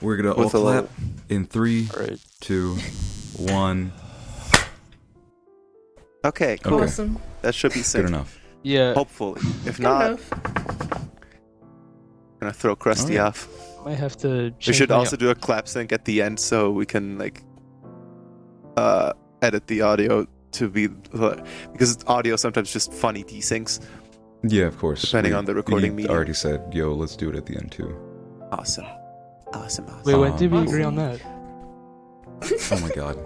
We're gonna all With a clap little- in 3, Alright. 2, 1. Okay, cool. Okay. Awesome. That should be Good safe. enough. Yeah, Hopefully. If Good not, enough. gonna throw Krusty Alright. off. might have to We change should my- also do a clap sync at the end so we can edit the audio to be because audio sometimes just funny desyncs. Yeah, of course. Depending on the recording you medium. already said, yo, let's do it at the end too. Awesome. Wait, when did we Awesome. agree on that? Oh my god.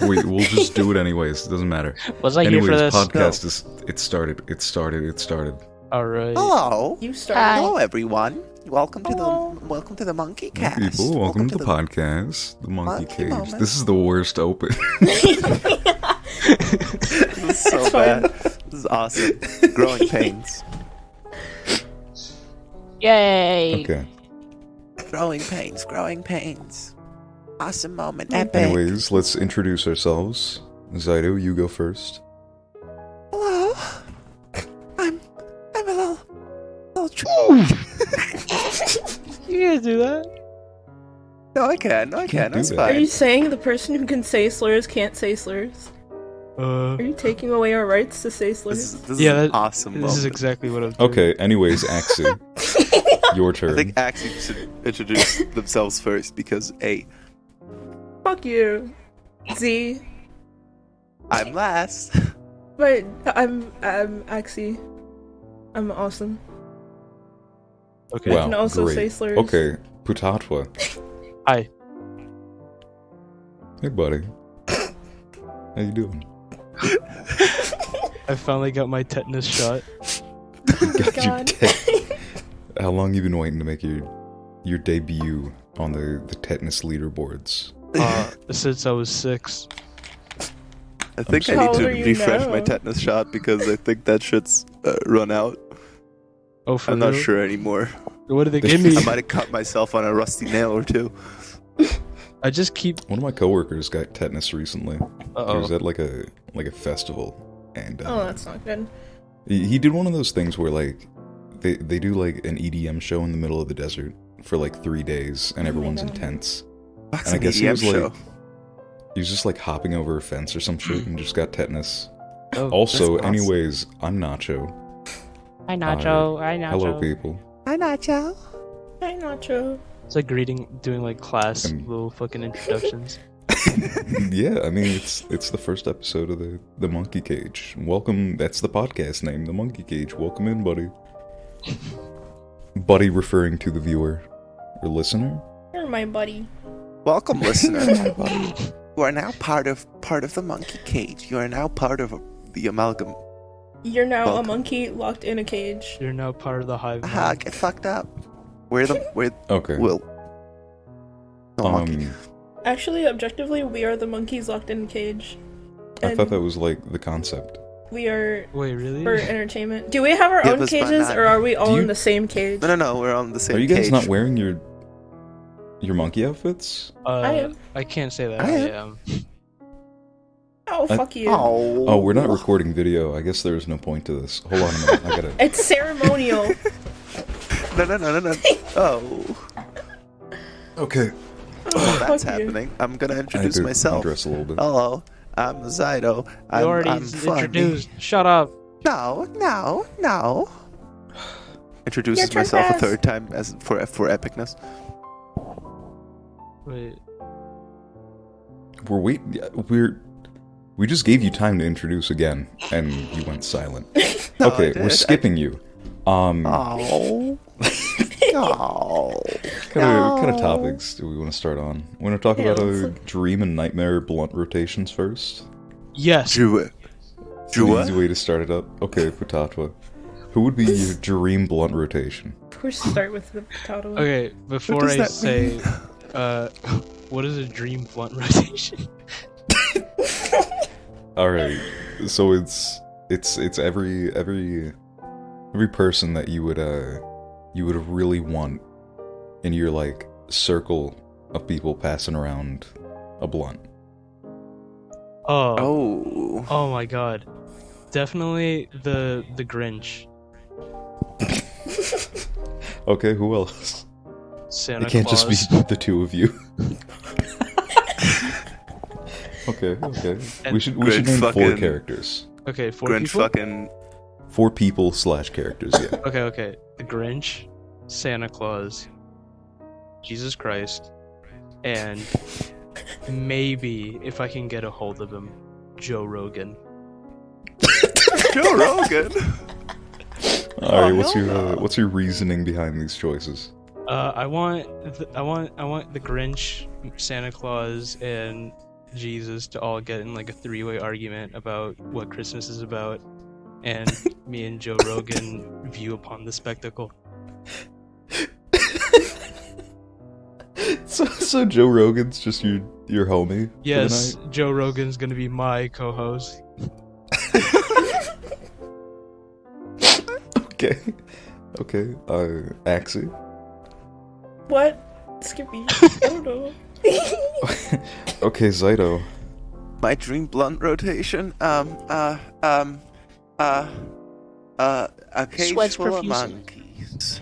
We'll just do it anyways. It doesn't matter. Was I Anyways, here for this? podcast is it started. Alright. Hello. You started. Hello everyone. Welcome Hello. to the Monkey Hey, Cast. people, welcome to the podcast, the Monkey Monkey Cage. Moment. This is the worst open. This is so It's bad. fine. This is awesome. Growing pains. Yay! Okay. Growing pains. Growing pains. Awesome moment. Epic. Anyways, let's introduce ourselves. Zyto, you go first. Hello. I'm a little You guys do that? No, I can. Can't That's do that. Are you fine. saying the person who can say slurs can't say slurs? Are you taking away our rights to say This slurs? is, this Yeah, is an that- awesome This moment. is exactly what I'm doing. Okay, anyways, Axie, your turn. I think Axie should introduce themselves first because A, Fuck you. Z. I'm last. But I'm Axie. I'm awesome. Okay. Wow, can also great. say slurs. Okay, Putatwa. Hi. Hey, buddy. How you doing? I finally got my tetanus shot. Got you God. How long you been waiting to make your debut on the tetanus leaderboards? Since I was 6. I think I sorry. need How to old are you refresh my now? tetanus shot because I think that shit's run out. Oh, for I'm not real? sure anymore. What did they give me? I might have cut myself on a rusty nail or two. I just keep. One of my coworkers got tetanus recently. He was Uh-oh. at like a festival, and Oh, that's not good. he did one of those things where like they do like an EDM show in the middle of the desert for like 3 days, and Oh my everyone's God. intense. That's And I an guess he EDM was show. like, he was just like hopping over a fence or some shit and just got tetanus. Oh, Also, that's awesome. anyways, I'm Nacho. Hi, Nacho. Hi, Nacho. Hello, people. Hi, Nacho. Hi, Nacho. It's like doing like class And- little fucking introductions. Yeah, I mean it's the first episode of the Monkey Cage. Welcome. That's the podcast name, the Monkey Cage. Welcome in, buddy. Buddy, referring to the viewer or listener. You're my buddy. Welcome, listener. You are now part of the Monkey Cage. You are now part of the amalgam. You're now a Welcome. monkey locked in a cage. You're now part of the hive. Aha, mind. get fucked up. We're Okay. Will. No monkey. Actually, objectively, we are the monkeys locked in a cage. I And thought that was like the concept. we are Wait, really? for entertainment. Do we have our Give own us cages, banana. or are we all Do you- in the same cage? No, we're on the same Are you guys cage. not wearing your monkey outfits? I am. I can't say that. I I am. am. Oh, fuck you. Oh, we're not recording video. I guess there's no point to this. Hold on a minute. I gotta. It's ceremonial. No. Oh, Okay. well, that's Fuck you. happening. I'm gonna I had introduce to myself. undress a little bit. Hello, I'm Zyto. You I'm already funny. introduced. Shut up. No. Introduces Your turn, myself a Baz. third time as for epicness. Wait. We just gave you time to introduce again, and you went silent. No, I Okay, did. we're skipping you. Oh. Oh. What kind of topics do we want to start on? We want to talk Yeah, about let's our look- dream and nightmare blunt rotations first. Yes. Do it. It's an easy way to start it up. Okay, Putatwa. Who would be your dream blunt rotation? Of course, start with the potato. Okay, before does I that say, mean? what is a dream blunt rotation? All right, so it's every person that you would really want in your like circle of people passing around a blunt. Oh. Oh. Oh my god. Definitely the Grinch. Okay, who else? Santa It can't Claus. just be the two of you. Okay. We should name four fucking- characters. Okay, 4 Grinch people. fucking. 4 people / characters. Yeah. Okay. The Grinch, Santa Claus, Jesus Christ, and maybe, if I can get a hold of him, Joe Rogan. Joe Rogan. All right. hell no. What's your reasoning behind these choices? I want the Grinch, Santa Claus, and Jesus to all get in like a 3-way argument about what Christmas is about, and me and Joe Rogan view upon the spectacle. So Joe Rogan's just your homie? Yes, Joe Rogan's gonna be my co-host. Okay. Axie. What? Skippy. I don't know. Okay, Zyto. My dream blunt rotation. A cage Sweats full of profusely. monkeys.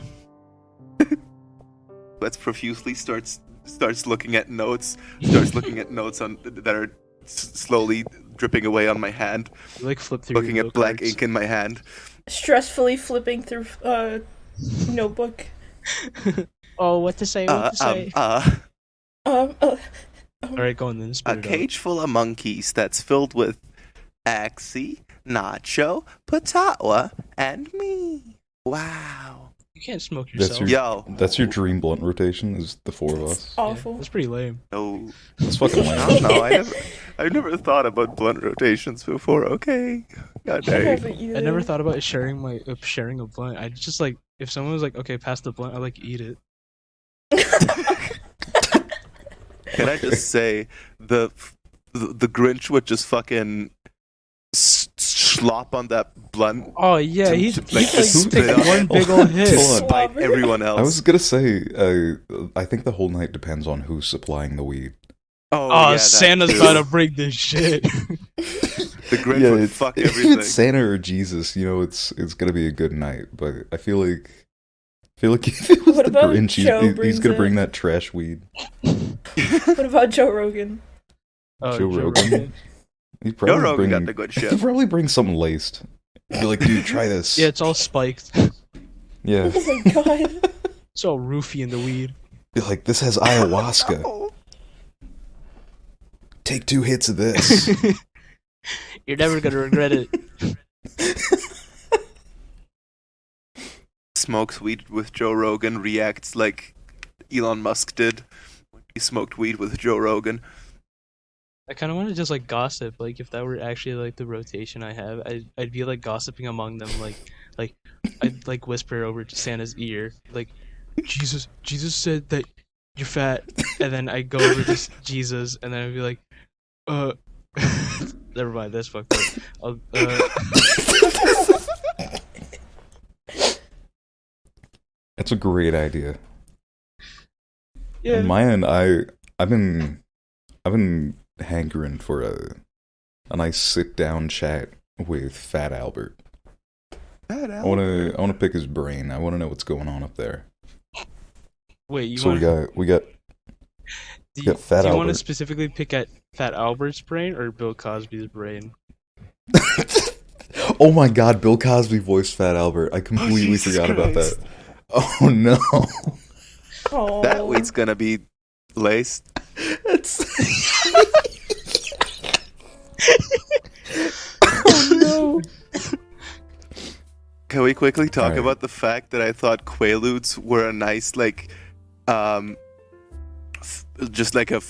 Sweats profusely. Starts looking at notes. Starts looking at notes on that are slowly dripping away on my hand. You, like flip through. Looking your at black cards. ink in my hand. Stressfully flipping through notebook. Oh, what to say? What to say? Um, Alright, go on then. A Spit it out. cage full of monkeys that's filled with Axie, Nacho, Patawa, and me. Wow. You can't smoke That's yourself. your- Yo. That's your dream blunt rotation. Is the 4 of us? awful. That's pretty lame. No. That's fucking I lame. don't know. I've never thought about blunt rotations before. Okay. God I dang. haven't either. I never thought about sharing a blunt. I just like if someone was like, okay, pass the blunt, I like eat it. Can I just say the Grinch would just fucking slop on that blunt, Oh yeah, he's Like, like just take spit one out. big old hit. Hold on. bite everyone else. I was gonna say, I think the whole night depends on who's supplying the weed. Oh, Oh, yeah, that Santa's too. about to bring this shit. The Grinch would fuck if everything. it's Santa or Jesus, it's gonna be a good night. But I feel like if it was What the about Grinch, Joe he's brings gonna it? bring that trash weed. What about Joe Rogan? Oh, Joe Rogan. He'd Joe probably Rogan bring, got the good he'd shit. probably bring something laced. He'd be like, dude, try this. Yeah, it's all spiked. Yeah. Oh my god. It's all roofy in the weed. Be like, this has ayahuasca. Oh. Take 2 hits of this. You're never gonna regret it. Smokes weed with Joe Rogan, reacts like Elon Musk did when he smoked weed with Joe Rogan. I kind of want to just like gossip. Like if that were actually like the rotation I have, I'd be like gossiping among them. Like I'd like whisper over to Santa's ear, like Jesus said that you're fat, and then I go over to Jesus, and then I'd be like, never mind, that's fucked up. That's a great idea. Yeah. On my end, I've been hankering for a nice sit down chat with Fat Albert. I wanna pick his brain. I wanna know what's going on up there. Wait, you So want? we got Do got Fat you want to Albert. specifically pick at Fat Albert's brain or Bill Cosby's brain? Oh my god, Bill Cosby voiced Fat Albert. I completely Jesus forgot about Christ. that. Oh no. Oh. That weed's gonna be laced. Oh no. Can we quickly talk Alright. about the fact that I thought Quaaludes were a nice, like, just like a. It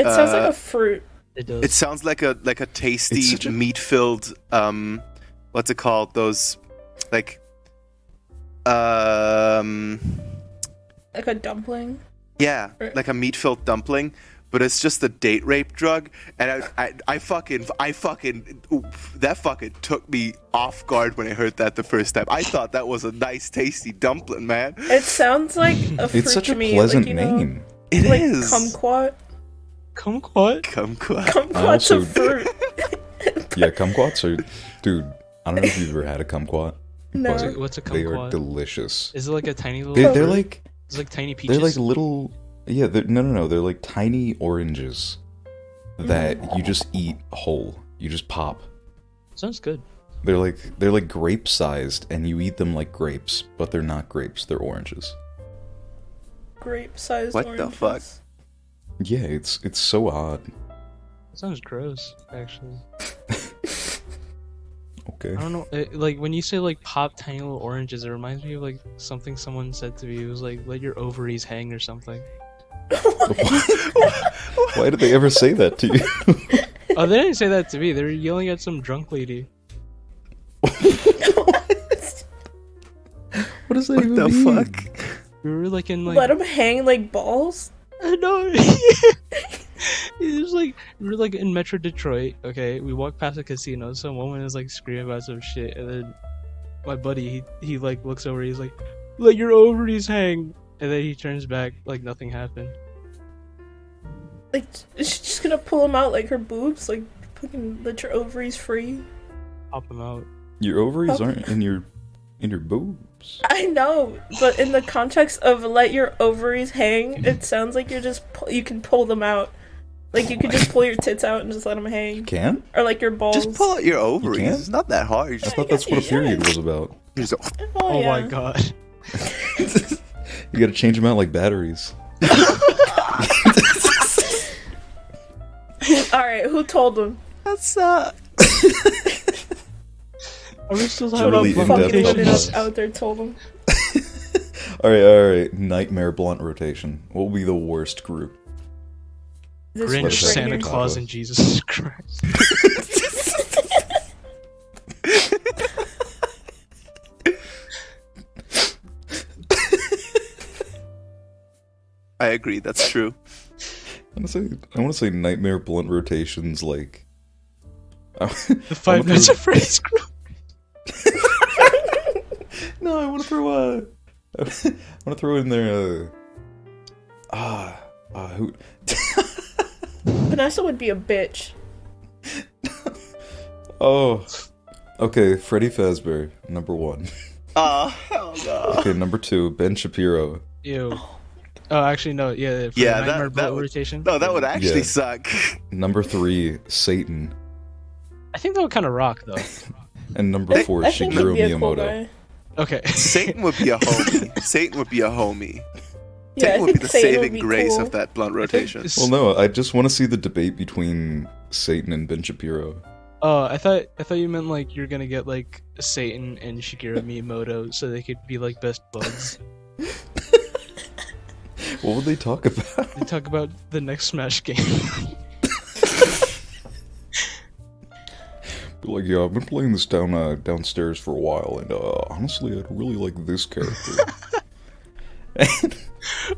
sounds like a fruit. It does. It sounds like a tasty It's such a- meat-filled what's it called? Those like Like a dumpling. yeah, Right. like a meat-filled dumpling, but it's just a date rape drug, and I fucking that fucking took me off guard when I heard that the first time. I thought that was a nice, tasty dumpling, man. It sounds like a fruit It's such to a me. pleasant like, you know, name. It like is. kumquat. Kumquat? Kumquat. Kumquat's also- a fruit. Yeah, kumquats are, dude. I don't know if you've ever had a kumquat. No. but What's a They are kumquat? delicious. Is it like a tiny little? They're fruit? like It's like tiny peaches. They're like little. Yeah, no. They're like tiny oranges that you just eat whole. You just pop. Sounds good. They're like grape sized, and you eat them like grapes, but they're not grapes. They're oranges. Grape-sized What oranges. the fuck? Yeah, it's so odd. Sounds gross, actually. Okay. I don't know. Like when you say like pop tiny little oranges, it reminds me of like something someone said to me. It was like let your ovaries hang or something. Why did they ever say that to you? Oh, they didn't say that to me. They were yelling at some drunk lady. What does that What even the mean? fuck? We were like in like. Let them hang like balls? No. It was like we were like in Metro Detroit. Okay, we walked past a casino. Some woman is like screaming about some shit, and then my buddy he like looks over. He's like, "Let your ovaries hang," and then he turns back like nothing happened. Like, is she just gonna pull them out like her boobs? Like, fucking let your ovaries free? Pop them out. Your ovaries aren't in your boobs. I know, but in the context of let your ovaries hang, it sounds like you can pull them out. Like, you could just pull your tits out and just let them hang. You can? Or like your balls. Just pull out your ovaries. can't? It's not that hard. You I just, thought that's what a Yeah. period was about. you just Oh yeah. my god. You gotta change them out like batteries. Alright, who told them? that sucks. Are we still It's talking really about in-depth Fucking women podcast. out there told them. Alright. Nightmare blunt rotation. What will be the worst group? This Grinch, one right Santa here. Claus, and Jesus Christ. I agree. That's true. I want to say nightmare blunt rotations like. The Five Nights at Freddy's group. No, I want to throw I want to throw in there. Who? Vanessa would be a bitch. Oh, okay. Freddy Fazbear, number 1. Oh, hell no. Okay, number 2, Ben Shapiro. Ew. Oh, actually, no. Yeah, for Yeah, the Nightmare that Blunt would- rotation. No, that would actually Yeah. suck. Number 3, Satan, I think that would kind of rock, though. and number 4, I think he'd Shigeru be a cool Miyamoto. guy. Okay. Satan would be a homie. Satan would be a homie. Yeah, I Satan would be think the Satan would saving be grace cool. of that blunt rotation. Well, no, I just want to see the debate between Satan and Ben Shapiro. Oh, I thought you meant like you're gonna get like Satan and Shigeru Miyamoto so they could be like best buds. What would they talk about? They talk about the next Smash game. Be like, yeah, I've been playing this downstairs for a while, and honestly, I'd really like this character.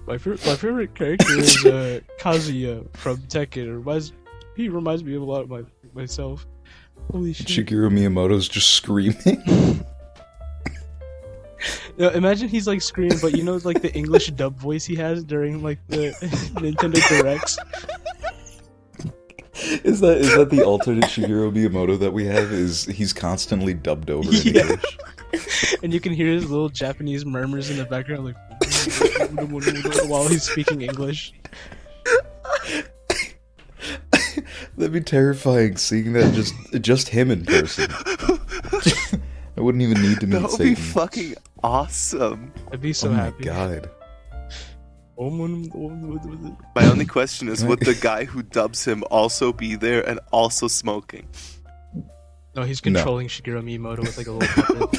My favorite character is Kazuya from Tekken. He reminds me of a lot of myself. Holy shit! Shigeru Miyamoto's just screaming. Yeah, imagine he's like screaming, but you know, like the English dub voice he has during like the Nintendo Directs. Is that the alternate Shigeru Miyamoto that we have? Is he's constantly dubbed over in Yeah. English? And you can hear his little Japanese murmurs in the background, like while he's speaking English. That'd be terrifying seeing that just him in person. I wouldn't even need to meet That would Satan. be fucking awesome. I'd be so oh happy. my god. My only question is, would the guy who dubs him also be there and also smoking? No, he's controlling Shigeru Miyamoto with like a little puppet.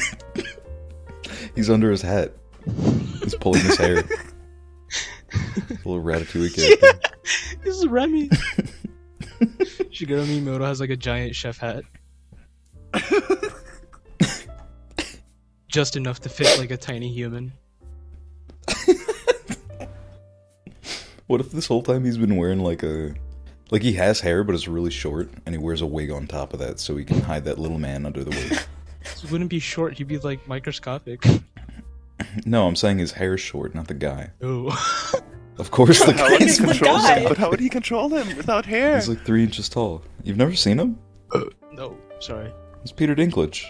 He's under his hat. He's pulling his hair. Little Ratatouille character. This is Remy. Shigeru Miyamoto has like a giant chef hat. Just enough to fit like a tiny human. What if this whole time he's been wearing like he has hair but it's really short and he wears a wig on top of that so he can hide that little man under the wig? He wouldn't be short, he'd be like microscopic. No, I'm saying his hair's short, not the guy. Oh. Of course the How would he guy's the control guy. him? But how would he control him without hair? He's like 3 inches tall. You've never seen him? No, sorry. It's Peter Dinklage.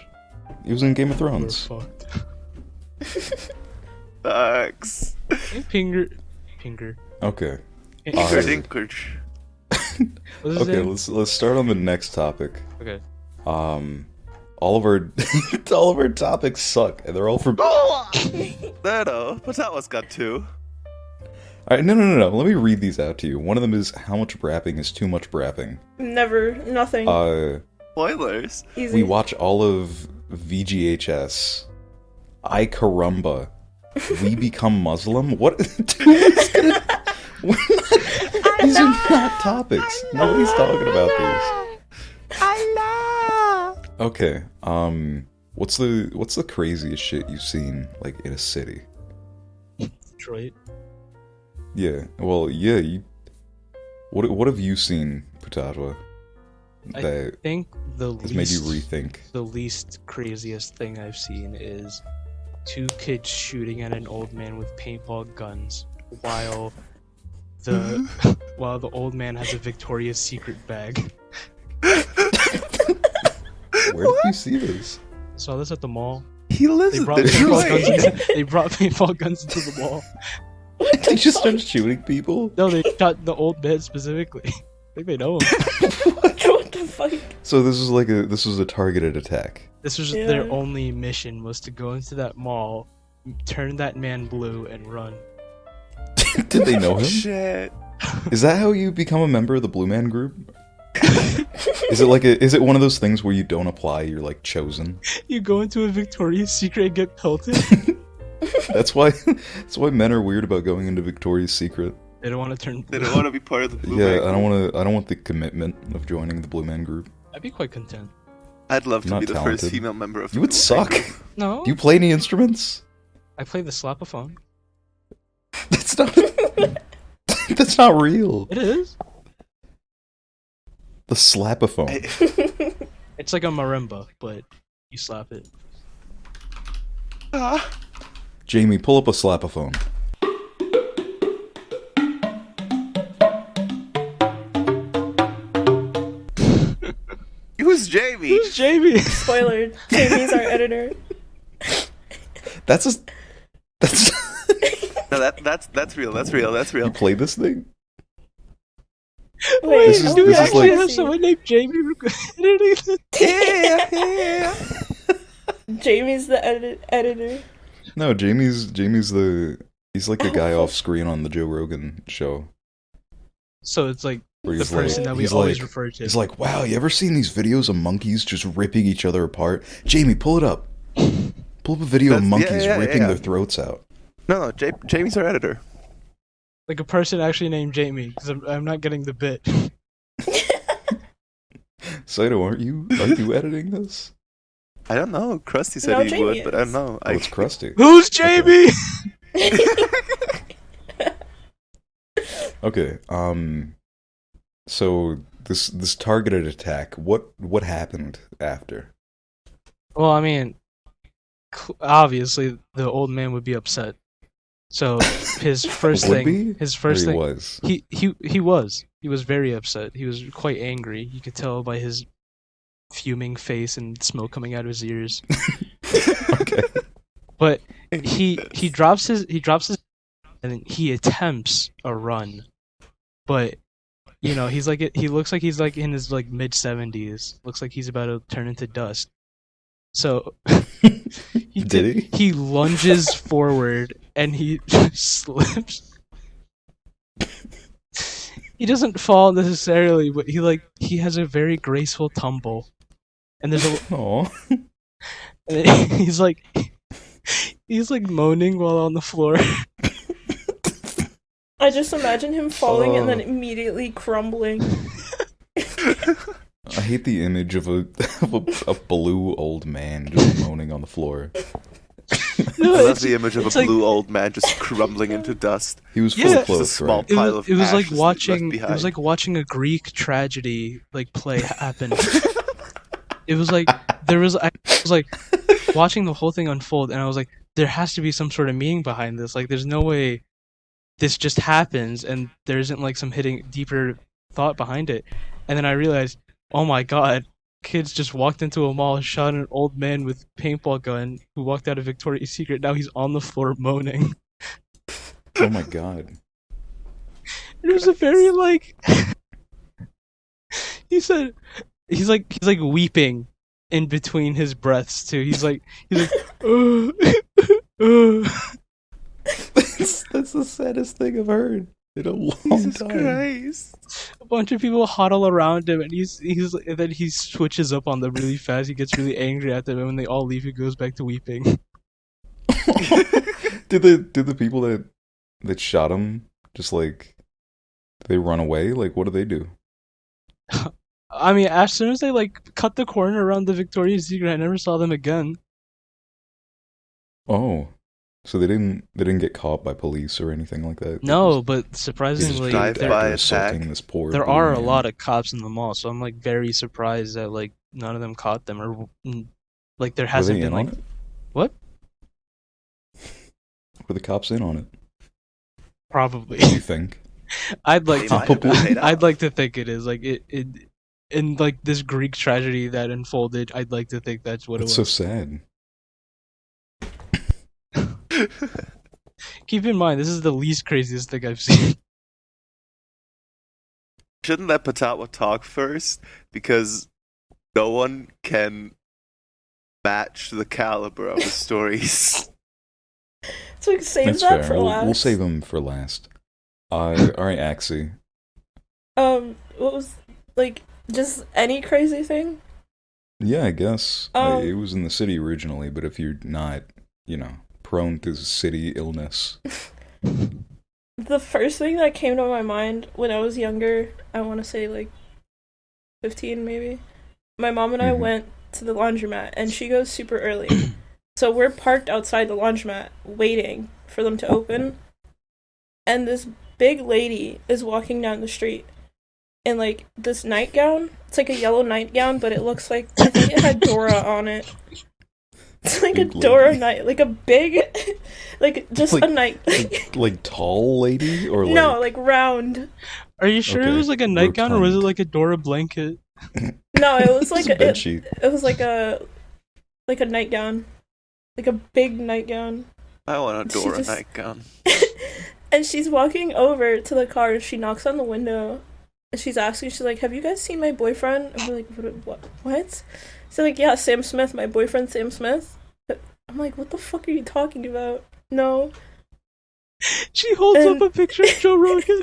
He was in Game of We're Thrones. fucked. Thanks. Hey, Pinger. Okay. Ingrid, Ingrid. What's his Okay, name? let's start on the next topic. Okay. All of our all of our topics suck, and they're all from. No, but that one's got two. All right, no. Let me read these out to you. One of them is how much brapping is too much brapping. Never, nothing. Spoilers. Easy. We watch all of VGHS. I caramba. We become Muslim. What? These are not topics. Nobody's talking about these. Okay. What's the craziest shit you've seen like in a city? Detroit. Yeah. Well, yeah. What have you seen, Putajwa, I that think the has made you least rethink? the least craziest thing I've seen is 2 kids shooting at an old man with paintball guns while the old man has a Victoria's Secret bag. Where did you see this? Saw this at the mall. He lives They in brought paintball guns. Detroit. They brought paintball guns into the mall. They just started shooting people. No, they shot the old man specifically. I think they know him. What the fuck? So this was a targeted attack. This was Yeah. their only mission, was to go into that mall, turn that man blue, and run. Did they know him? Shit. Is that how you become a member of the Blue Man Group? Is it one of those things where you don't apply, you're like chosen? You go into a Victoria's Secret and get pelted. That's why men are weird about going into Victoria's Secret. They don't want to turn They blue. don't want to be part of the Blue Yeah, Man. I don't want the commitment of joining the Blue Man Group. I'd be quite content. I'd love to Not be the talented. first female member of the You would Blue Man suck. Group. No, Do you play any instruments? I play the slapophone. That's not That's not real. It is. The slapophone. It's like a marimba, but you slap it. Ah. Jamie, pull up a slapophone. Who's Jamie? Who's Jamie? Spoiler. Jamie's our editor. That's No, that's real. That's real. That's you real. play this thing? Wait, This is- do we this is actually like- have someone named Jamie editing this? Yeah. Jamie's the editor. No, Jamie's he's like the guy off screen on the Joe Rogan show. So it's like Where the he's person like, that we he's always like- refer to. He's like, wow, you ever seen these videos of monkeys just ripping each other apart? Jamie, pull it up. Pull up a video of That's- monkeys yeah, ripping yeah. their throats out. No, Jamie's our editor. Like a person actually named Jamie, because I'm not getting the bit. Saito, are you editing this? I don't know. Krusty said No, he Jamie would, but I don't is. know. Oh, it's Krusty. Who's Jamie? Okay, so this targeted attack, what happened after? Well, I mean, obviously the old man would be upset. So his first Would thing, be? his Or first he thing, was. he was very upset. He was quite angry. You could tell by his fuming face and smoke coming out of his ears. Okay. But he drops his and then he attempts a run. But you know, he looks like he's like in his like mid-70s. Looks like he's about to turn into dust. So Did he? He lunges forward and he slips. He doesn't fall necessarily, but he has a very graceful tumble. And there's a Aw. and then he's like moaning while on the floor. I just imagine him falling and then Oh. immediately crumbling. I hate the image of a blue old man just moaning on the floor. No, I love it's- the image of a it's like- blue old man just crumbling into dust. He was full Yeah. of Just a clothes, small right? pile of it was like ashes watching left it was behind. like watching a Greek tragedy like play happen. It was like I was like watching the whole thing unfold, and I was like, there has to be some sort of meaning behind this. Like, there's no way this just happens and there isn't like some hitting deeper thought behind it. And then I realized, oh my god, kids just walked into a mall, shot an old man with paintball gun who walked out of Victoria's Secret. Now he's on the floor moaning. Oh my god. It was a very like. He said, he's like weeping in between his breaths too. He's like, uh. That's the saddest thing I've heard in a long Jesus time. Christ. A bunch of people huddle around him, and and then he switches up on them really fast. He gets really angry at them, and when they all leave, he goes back to weeping. Did the people that shot him just like, did they run away? Like, what do they do? I mean, as soon as they like cut the corner around the Victoria's Secret, I never saw them again. Oh, so they didn't get caught by police or anything like that? No, but They just surprisingly, drive there, by assaulting attack. this poor there blue are a man. lot of cops in the mall, so I'm like very surprised that like none of them caught them, or like there Were hasn't they been in like on it? what? Were the cops in on it? Probably. Do you think? I'd like They to. might have been paid I'd off. like to think it is like it in like this Greek tragedy that unfolded. I'd like to think that's what It's it so was. sad. Keep in mind, this is the least craziest thing I've seen. Shouldn't let Patawa talk first, because no one can match the caliber of the stories. So save That's that fair. for last. We'll save them for last. All right, Axie. What was like just any crazy thing? Yeah, I guess Um, it was in the city originally, but if you're not, prone to city illness, The first thing that came to my mind when I was younger, I want to say like 15 maybe. My mom and I Mhm. went to the laundromat, and she goes super early. So we're parked outside the laundromat waiting for them to open. And this big lady is walking down the street in like this nightgown. It's like a yellow nightgown, but it looks like, I think it had Dora on it. It's like a Big Dora lady. night, like a big, like just Like- a night. like tall lady or like No, like round. Are you sure it Okay, was like a nightgown, or was it rotund. like a Dora blanket? No, it was like it's a bed it, sheet. it was like a nightgown, like a big nightgown. I want a She Dora just- nightgown. And she's walking over to the car, and she knocks on the window, and she's like, "Have you guys seen my boyfriend?" And we're like, "What?" She's like, "Yeah, Sam Smith, my boyfriend, Sam Smith." I'm like, "What the fuck are you talking about?" No. She holds And- up a picture of Joe Rogan.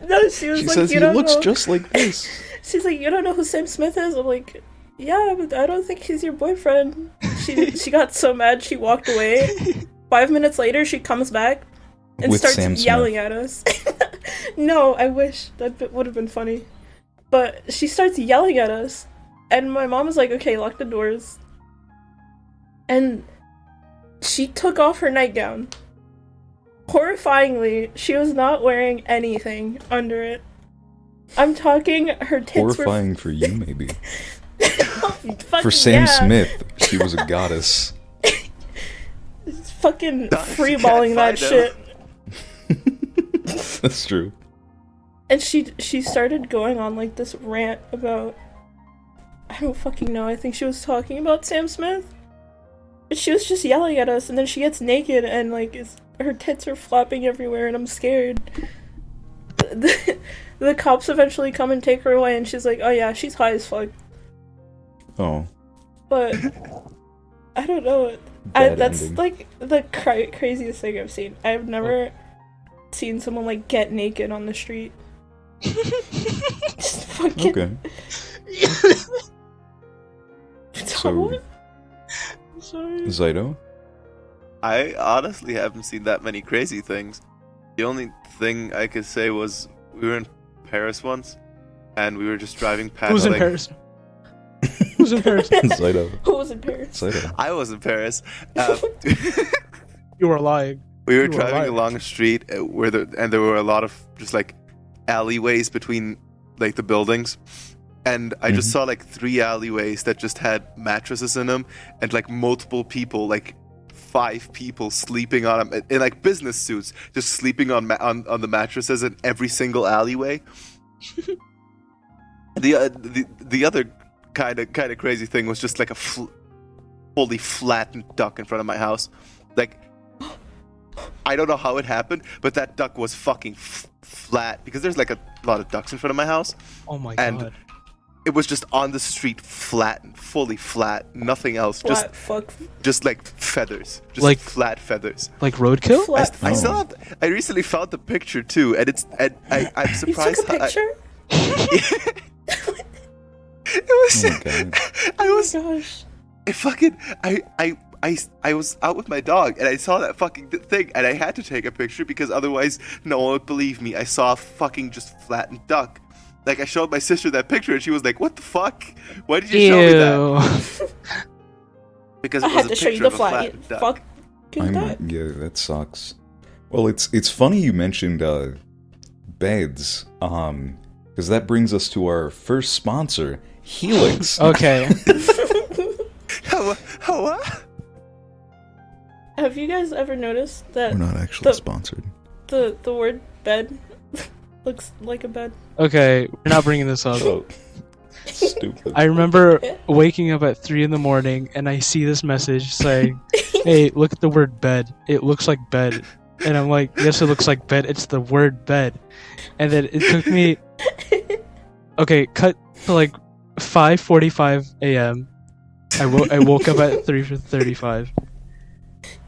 No, she was She like, says "You he don't looks know." just like this. She's like, "You don't know who Sam Smith is?" I'm like, "Yeah, but I don't think he's your boyfriend." She got so mad she walked away. 5 minutes later, she comes back and With starts Sam Smith. yelling at us. No, I wish that would have been funny. But she starts yelling at us, and my mom was like, "Okay, lock the doors." And she took off her nightgown. Horrifyingly, she was not wearing anything under it. I'm talking, her tits Horrifying for you, maybe. were... For Sam yeah. Smith, she was a goddess. Fucking No, she freeballing that can't shit. That's true. And she started going on like this rant about, I don't fucking know, I think she was talking about Sam Smith. But she was just yelling at us, and then she gets naked and like her tits are flopping everywhere, and I'm scared. The cops eventually come and take her away, and she's like, "Oh yeah, she's high as fuck." Oh, But I don't know. bad That's ending. like the craziest thing I've seen. I've never seen someone like get naked on the street. Just fucking. Okay. So, Sorry. Zyto? I honestly haven't seen that many crazy things. The only thing I could say was we were in Paris once, and we were just driving past. Who's in like- Paris? Who's in Paris? Zyto. Who was in Paris? Zyto. I was in Paris. You are lying. We were You were driving right. along a street where there were a lot of just like alleyways between like the buildings, and I just Mhm. saw like 3 alleyways that just had mattresses in them, and like multiple people, like 5 people sleeping on them in like business suits, just sleeping on the mattresses in every single alleyway. The other kind of crazy thing was just like a fully flattened duck in front of my house. Like, I don't know how it happened, but that duck was fucking flat because there's like a lot of ducks in front of my house. Oh my And god. it was just on the street, flat, fully flat, nothing else, Flat fuck. just like feathers, just Like- flat feathers. Like roadkill? Flat I Oh. still have. I recently found the picture too, and I'm You surprised. took a picture? It was. Oh my god. I Oh was. my gosh. I fucking. I was out with my dog, and I saw that fucking thing, and I had to take a picture because otherwise no one would believe me. I saw a fucking just flattened duck. Like, I showed my sister that picture, and she was like, "What the fuck? Why did you show me that?" Because it I was had a to show you picture the of a flat flattened duck. fucking duck. Yeah, that sucks. Well, it's funny you mentioned beds, because that brings us to our first sponsor, Helix. Okay. What? Have you guys ever noticed that We're not actually the- sponsored. the word bed looks like a bed? Okay, we're not bringing this up. Oh, stupid. I remember waking up at 3 in the morning and I see this message saying, "Hey, look at the word bed. It looks like bed." And I'm like, "Yes, it looks like bed. It's the word bed." And then it took me. Okay, cut to like 5:45 a.m. I woke up at 3:35.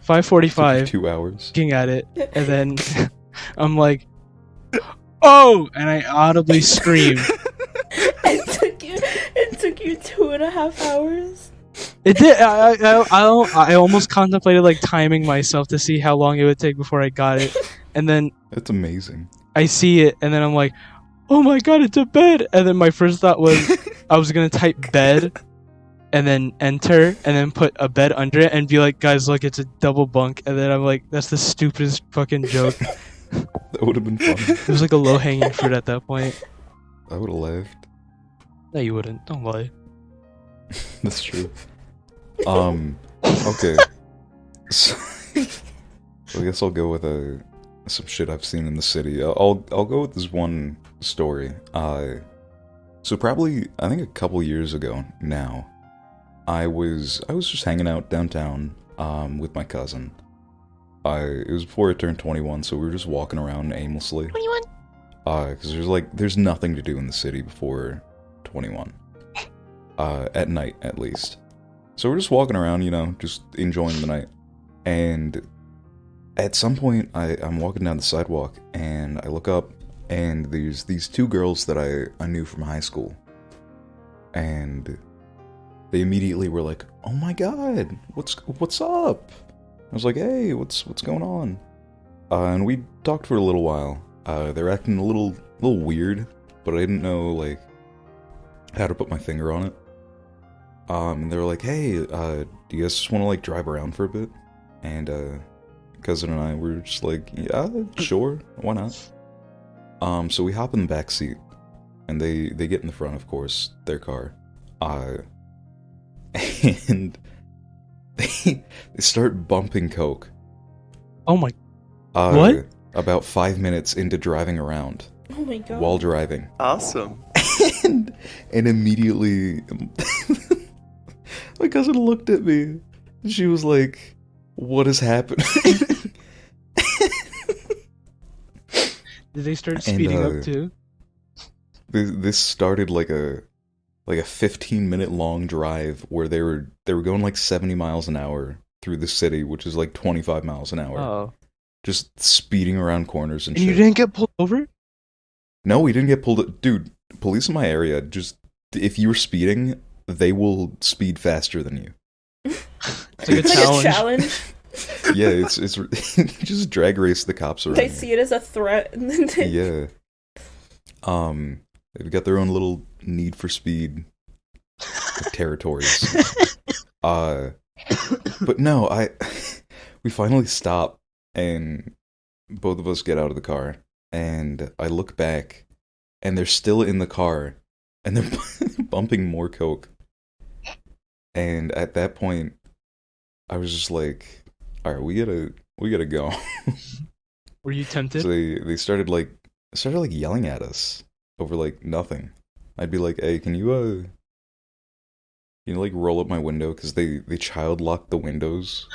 5:45. 2 hours. Looking at it, and then I'm like, "Oh!" And I audibly scream. It took you 2.5 hours. It did. I almost contemplated like timing myself to see how long it would take before I got it, and then That's amazing. I see it, and then I'm like, "Oh my god, it's a bed!" And then my first thought was I was gonna type bed, and then enter, and then put a bed under it, and be like, "Guys, look, it's a double bunk." And then I'm like, "That's the stupidest fucking joke." That would have been fun. It was like a low hanging fruit at that point. I would have laughed. No, you wouldn't. Don't lie. That's true. Okay. So, I guess I'll go with some shit I've seen in the city. I'll go with this one story. So probably I think a couple years ago now, I was just hanging out downtown with my cousin. It was before I turned 21, so we were just walking around aimlessly. 21. Because there's nothing to do in the city before 21. At night, at least. So we're just walking around, just enjoying the night. And at some point, I'm walking down the sidewalk, and I look up, and there's these two girls that I knew from high school. And they immediately were like, "Oh my god, what's up?" I was like, "Hey, what's going on?" And we talked for a little while. They're acting a little weird, but I didn't know like how to put my finger on it. And they were like, "Hey, do you guys just want to like drive around for a bit?" And cousin and I were just like, "Yeah, sure, why not?" So we hop in the back seat, and they get in the front, of course, their car. And they start bumping coke. Oh my. What? About 5 minutes into driving around Oh my god. while driving. Awesome. and immediately my cousin looked at me and she was like, "What is happening?" Did they start speeding up too? This started like a 15-minute long drive where they were going like 70 miles an hour through the city, which is like 25 miles an hour. Oh. Just speeding around corners and And shit. you didn't get pulled over? No, we didn't get pulled. Dude, police in my area, just if you're speeding, they will speed faster than you. It's like a It's like challenge. a challenge. Yeah, it's just drag race the cops around. They you. see it as a threat, and then they... Yeah. They've got their own little Need for Speed territories. But no, we finally stop, and both of us get out of the car, and I look back, and they're still in the car, and they're bumping more coke. And at that point, I was just like, "All right, we gotta go." Were you tempted? So they started yelling at us over like nothing. I'd be like, hey, can you like roll up my window? Because they child locked the windows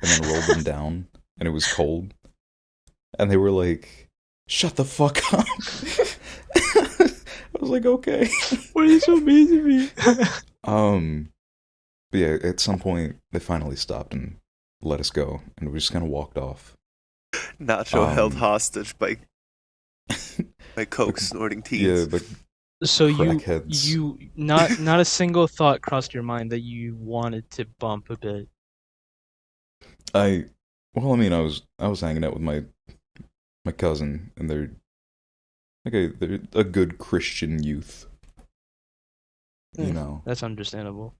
and then rolled them down, and it was cold. And they were like, shut the fuck up. I was like, okay. Why are you so mean to me? But yeah, at some point, they finally stopped and let us go, and we just kind of walked off. Nacho held hostage by coke snorting teens. Yeah, but So crackheads. you not a single thought crossed your mind that you wanted to bump a bit. I was hanging out with my cousin, and they're a good Christian youth. You know. That's understandable.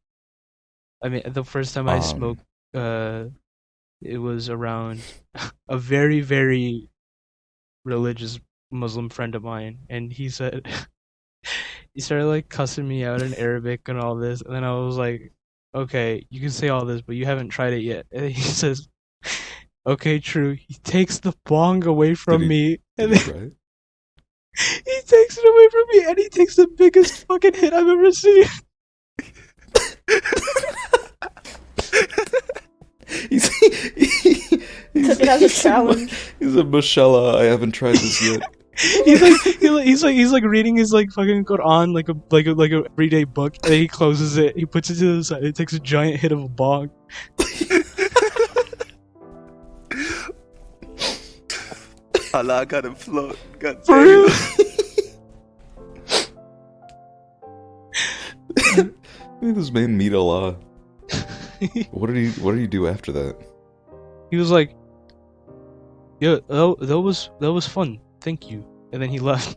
I mean, the first time I smoked, it was around a very, very religious Muslim friend of mine, and he said, he started like cussing me out in Arabic and all this, and then I was like, okay, you can say all this, but you haven't tried it yet. And he says, okay, true. He takes the bong away from me, and then Right? he takes it away from me, and he takes the biggest fucking hit I've ever seen. He Took it as a challenge. He's a mashallah. I haven't tried this yet. he's like reading his like fucking Quran like a everyday book, and then he closes it. He puts it to the side. It takes a giant hit of a bong. Allah got him float. God For damn. real? Look at this man meet Allah. What did he do after that? He was like, "Yeah, that was fun. Thank you." And then he left.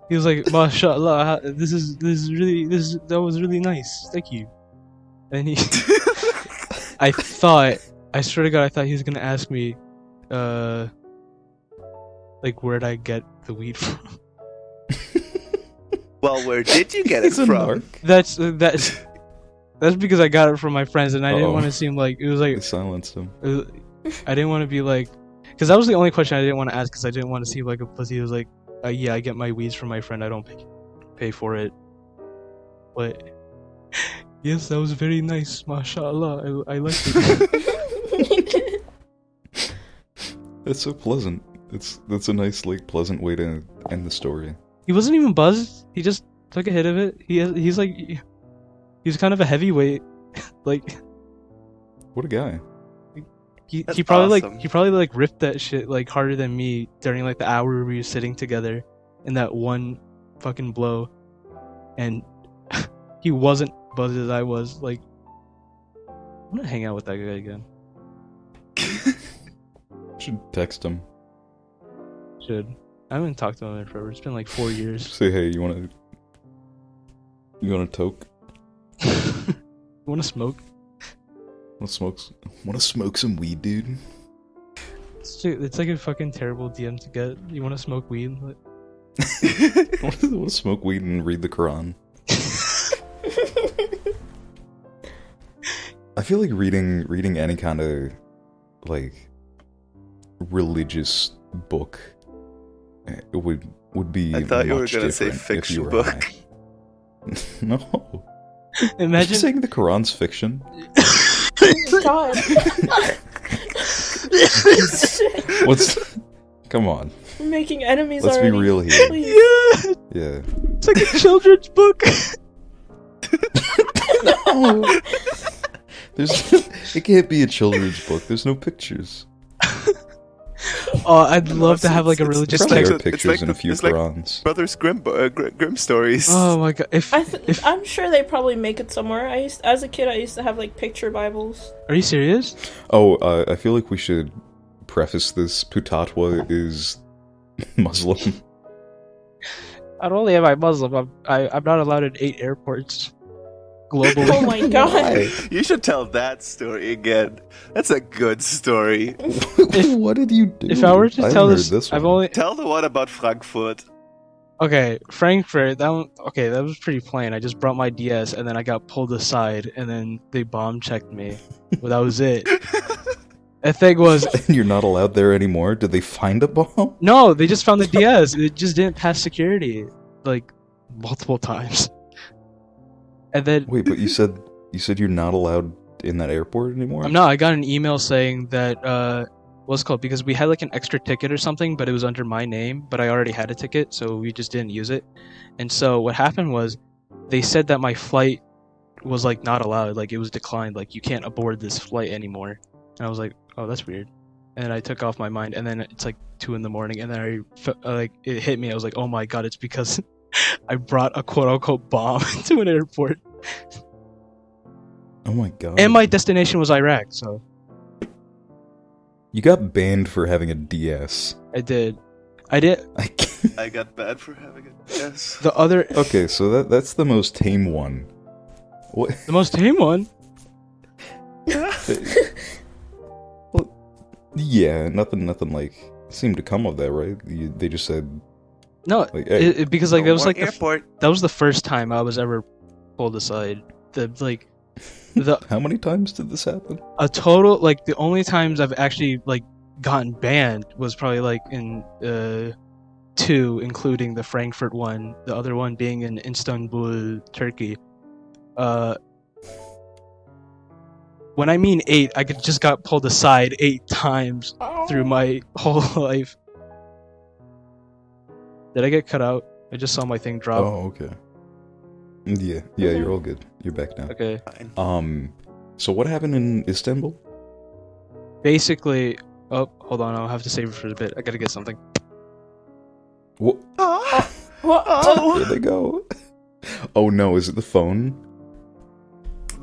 He was like, "MashaAllah, that was really nice. Thank you." And he, I swear to God, I thought he was gonna ask me, like, where'd I get the weed from? Well, where did you get it He's a from? narc. That's because I got it from my friends, and I didn't Uh-oh. want to seem like it was They like silenced him. I didn't want to be like, because that was the only question I didn't want to ask, because I didn't want to seem like a pussy. It was like, yeah, I get my weeds from my friend. I don't pay for it. But yes, that was very nice, mashallah. I liked it. That's so pleasant. That's a nice, like, pleasant way to end the story. He wasn't even buzzed. He just took a hit of it. He's like, he's kind of a heavyweight. Like, What a guy. he That's probably awesome. like ripped that shit like harder than me during like the hour we were sitting together in that one fucking blow, and he wasn't buzzed as I was. Like, I want to hang out with that guy again. Should text him. Should. I haven't talked to him in forever. It's been like 4 years. Say, hey, you wanna toke? You want to smoke? Wanna smoke some weed, dude? It's like a fucking terrible DM to get. You want to smoke weed? Like, Wanna smoke weed and read the Quran? I feel like reading any kind of like religious book would be. I thought you were much gonna say different if you fiction were book. high. No. imagine. You're saying the Quran's fiction? God. What's? Come on. We're making enemies Let's already. be real here. Please. Yeah, Yeah. it's like a children's book. No. It can't be a children's book. There's no pictures. Oh, I'd love to have like a religious Probably text. are pictures in a few it's like Qurans. Brothers Grimm stories. Oh my god! If I'm sure they probably make it somewhere. As a kid, I used to have like picture Bibles. are you serious? Oh, I feel like we should preface this. Putatwa is Muslim. Not only am I Muslim, I'm not allowed in 8 airports globally. Oh my god. You should tell that story again. That's a good story. What did you do? If I were to I tell haven't heard this, I've one. only Tell the one about Frankfurt. okay. Frankfurt. That one. Okay, that was pretty plain. I just brought my DS, and then I got pulled aside, and then they bomb checked me. Well, that was it. The thing was, And you're not allowed there anymore? Did they find a bomb? no, they just found the DS. It just didn't pass security, like, multiple times. And then Wait, but you said you're not allowed in that airport anymore? I'm not. I got an email saying that what's it called, because we had like an extra ticket or something, but it was under my name, but I already had a ticket, so we just didn't use it. And so what happened was, they said that my flight was like not allowed, like it was declined, like you can't aboard this flight anymore. And I was like, oh, that's weird. And I took off my mind, and then it's like 2 a.m, and then like it hit me. I was like, oh my god, it's because I brought a quote unquote bomb to an airport. Oh my god. And my destination was Iraq, so You got banned for having a DS. I did. I did. I can't... I got bad for having it. Yes. The other, Okay, so that's the most tame one. What? the most tame one. Well, yeah, nothing like seemed to come of that, right? They just said No, like, hey, because like that was like airport. that was the first time I was ever pulled aside. The how many times did this happen? a total, like the only times I've actually like gotten banned was probably like in 2, including the Frankfurt one, the other one being in Istanbul, Turkey. When I mean 8, I just got pulled aside 8 times through my whole life. Did I get cut out? I just saw my thing drop. Oh, okay. Yeah, you're all good. You're back now. Okay. Fine. So what happened in Istanbul? Basically, oh, hold on, I'll have to save it for a bit. I gotta get something. What? What? There they go. Oh no, is it the phone?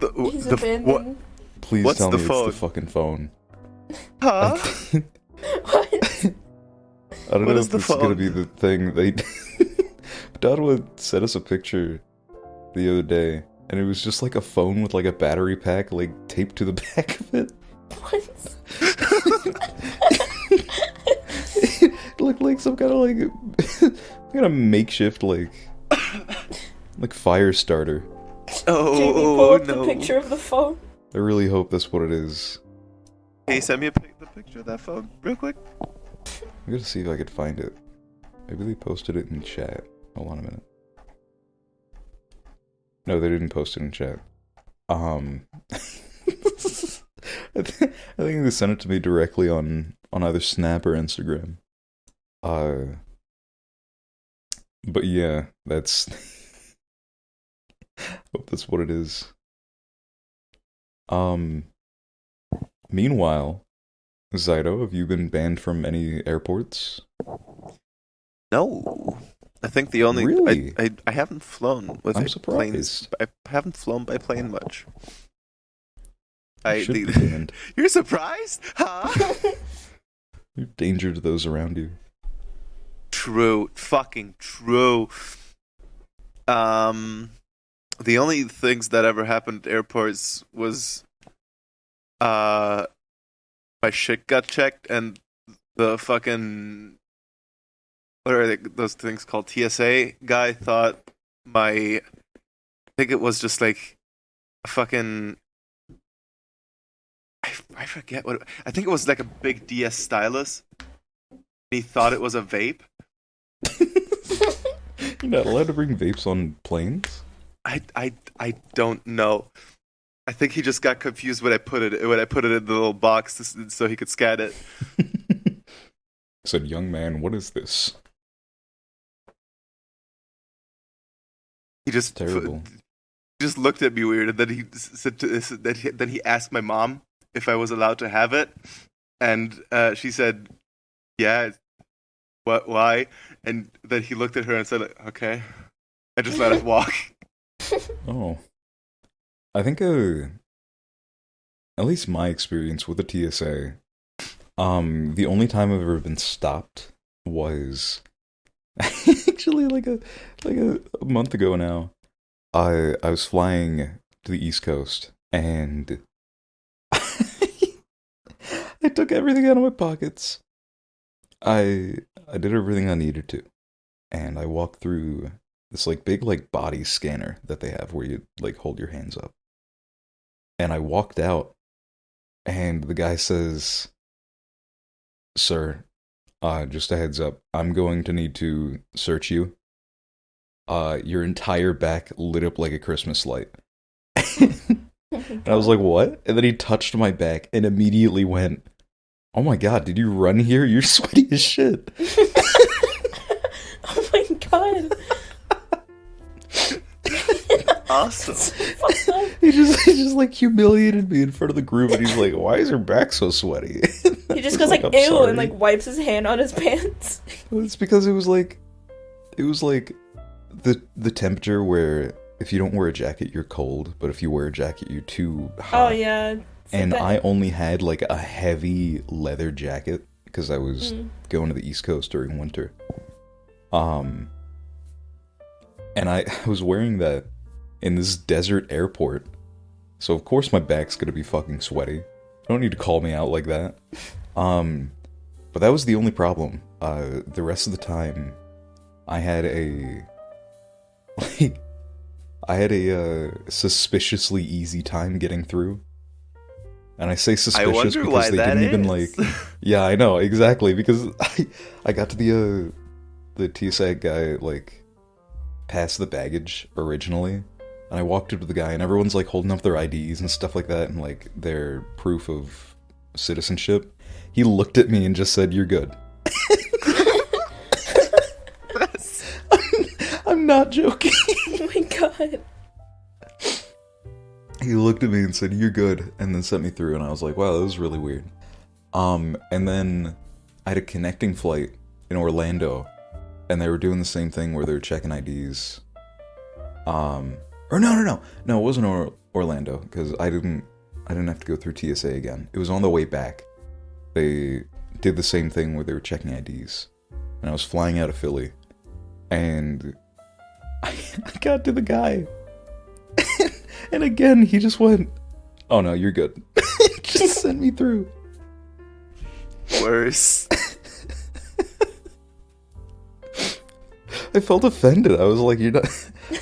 He's What? abandoned. Please What's tell the me phone? it's the fucking phone. Huh? What? I don't What know is if the this is gonna phone? be the thing they. Dadwa sent us a picture the other day, and it was just like a phone with like a battery pack like taped to the back of it. What? It looked like some kind of like kind of makeshift like fire starter. Jamie, pull Oh up the no! picture of the phone. I really hope that's what it is. Hey, send me the picture of that phone real quick. I'm gonna see if I could find it. Maybe they posted it in chat. Hold on a minute. No, they didn't post it in chat. I think they sent it to me directly on either Snap or Instagram. But yeah, that's. Hope that's what it is. Meanwhile, Zyto, have you been banned from any airports? No, I think the only Really? I haven't flown with I'm planes. surprised. I haven't flown by plane much. You should be banned. You're surprised, huh? You're a danger to those around you. True, fucking true. The only things that ever happened at airports was, my shit got checked and the fucking, what are those things called? TSA guy thought I think it was just like a fucking, I forget what, I think it was like a big DS stylus. He thought it was a vape. You're not allowed to bring vapes on planes? I don't know. I think he just got confused when I put it in the little box so he could scan it. Said, young man, what is this? He just Terrible. just looked at me weird, and then he said then he asked my mom if I was allowed to have it, and she said, "Yeah." What? Why? And then he looked at her and said, "Okay," and just let us walk. Oh. I think, at least my experience with the TSA, the only time I've ever been stopped was actually like a month ago now. I was flying to the East Coast, and I took everything out of my pockets. I did everything I needed to, and I walked through this like big like body scanner that they have where you like hold your hands up. And I walked out, and the guy says, Sir, just a heads up. I'm going to need to search you. Your entire back lit up like a Christmas light. And I was like, what? And then he touched my back and immediately went, oh my god, did you run here? You're sweaty as shit. Oh my god. Awesome. Fucked up. He just like humiliated me in front of the group, and he's like, why is her back so sweaty? He just goes like, "I'm ew, sorry." and like wipes his hand on his pants. It's because it was like the temperature where if you don't wear a jacket, you're cold, but if you wear a jacket, you're too Oh hot. yeah. It's And like I only had like a heavy leather jacket because I was going to the East Coast during winter. And I was wearing that in this desert airport. So of course my back's gonna be fucking sweaty. You don't need to call me out like that. But that was the only problem. The rest of the time, I had a suspiciously easy time getting through. And I say suspicious wonder because why they that didn't even is. like. Yeah, I know exactly because I got to the TSA guy like past the baggage originally, and I walked up to the guy, and everyone's like holding up their IDs and stuff like that, and like their proof of citizenship. He looked at me and just said, "You're good." I'm not joking. Oh my god. He looked at me and said, "You're good," and then sent me through, and I was like, wow, that was really weird. And then I had a connecting flight in Orlando, and they were doing the same thing where they were checking IDs. Or no, it wasn't Orlando, because I didn't have to go through TSA again. It was on the way back. They did the same thing where they were checking IDs, and I was flying out of Philly, and I got to the guy. And again, he just went, "Oh no, you're good." Just sent me through. Worse. I felt offended. I was like, "You're not."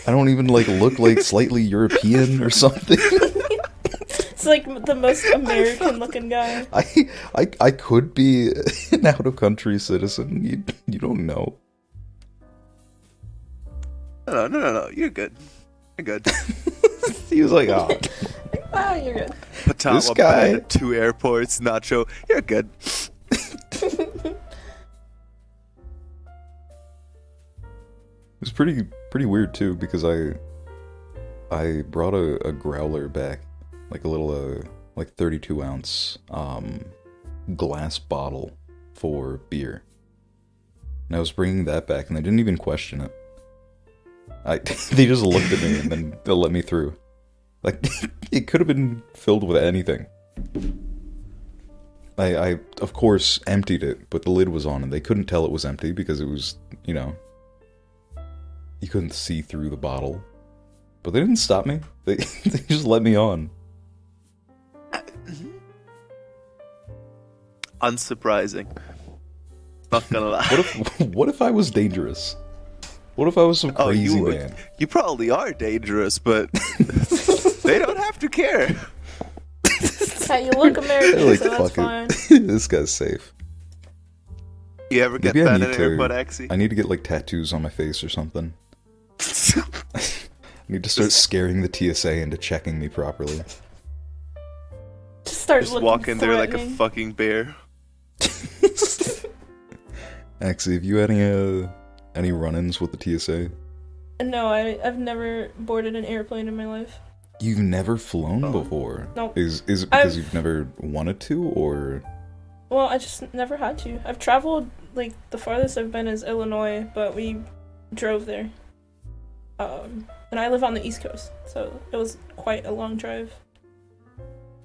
I don't even like look like slightly European or something. It's like the most American looking guy. I could be an out of country citizen. You don't know. No. You're good. You're good. He was like, "Oh, Ah, you're good. Patama This guy- at 2 airports, Nacho. You're good. It was pretty weird too because I brought a growler back, like a little like 32-ounce glass bottle for beer, and I was bringing that back, and they didn't even question it. They just looked at me and then they let me through. Like it could have been filled with anything. I of course emptied it, but the lid was on, and they couldn't tell it was empty because it was, you know, you couldn't see through the bottle. But they didn't stop me. They just let me on. Unsurprising. Not gonna lie. What if I was dangerous? What if I was some crazy you, man? You probably are dangerous, but they don't have to care. Hey, you look American, They're like, so that's fuck fine. it. This guy's safe. You ever get Maybe I that need in to. airport, Axie? I need to get like tattoos on my face or something. I need to start scaring the TSA into checking me properly. Just start Just looking walk in there like a threatening. fucking bear. Actually, have you had any run-ins with the TSA? No, I've never boarded an airplane in my life. You've never flown Oh. before? Nope. Is it because I've- you've never wanted to, or? Well, I just never had to. I've traveled, like, the farthest I've been is Illinois, but we drove there. And I live on the East Coast, so it was quite a long drive.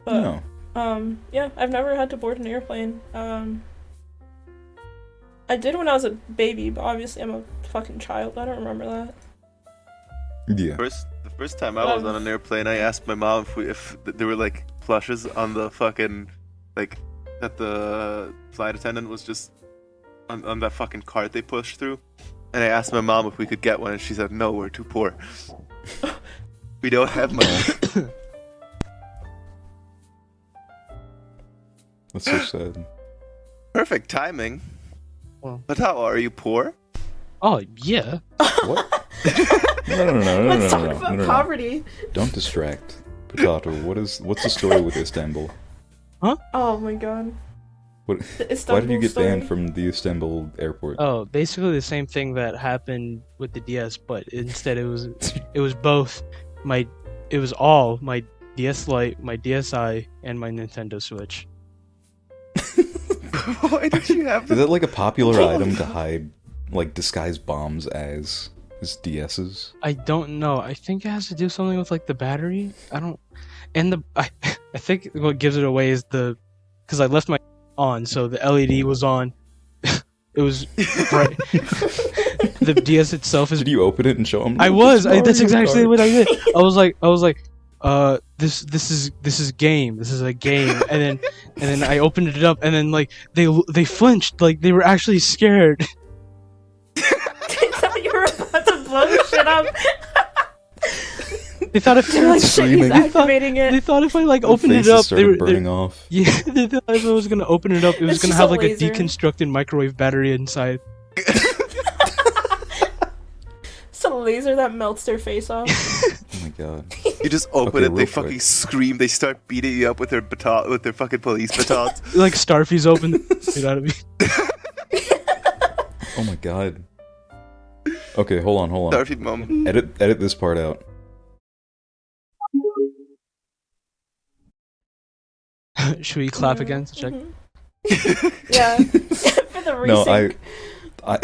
But, No. yeah, I've never had to board an airplane. I did when I was a baby, but obviously I'm a fucking child. I don't remember that. Yeah. The first time I was on an airplane, I asked my mom if there were like plushes on the fucking like that the flight attendant was just on that fucking cart they pushed through, and I asked my mom if we could get one, and she said no, we're too poor. We don't have money. That's so sad. Perfect timing. Well. But how are you poor? Oh yeah. What? No. Let's talk about No. poverty. Don't distract. Potato, what's the story with Istanbul? Oh my god. What, The why Istanbul did you get story. banned from the Istanbul airport? Oh, basically the same thing that happened with the DS, but instead it was both it was all my DS Lite, my DSi, and my Nintendo Switch. Why did you have Is that like a popular item to hide, like, disguise bombs as DSs? I don't know. I think it has to do something with like the battery. I don't. And I think what gives it away is because I left my on, so the LED was on. It was bright. The DS itself is. Did you open it and show them? I was. That's exactly what I did. I was like, this is game. This is a game. And then I opened it up, and then like they flinched, like they were actually scared. They thought you were about to blow shit up. They thought if They're like, shit, screaming. he's activating they it. thought if I like Their opened it faces up, they started were burning off. yeah. They thought if I was gonna open it up, it was It's gonna just have a like laser. a deconstructed microwave battery inside. It's a laser that melts their face off. Oh my god. You just open Okay, it, they real fucking quick. scream, they start beating you up with their fucking police batons. Like Starfy's open the shit out of me. Oh my god. Okay, hold on. Starfy mom. Edit this part out. Should we clap again to check? Yeah. For the No, resync. I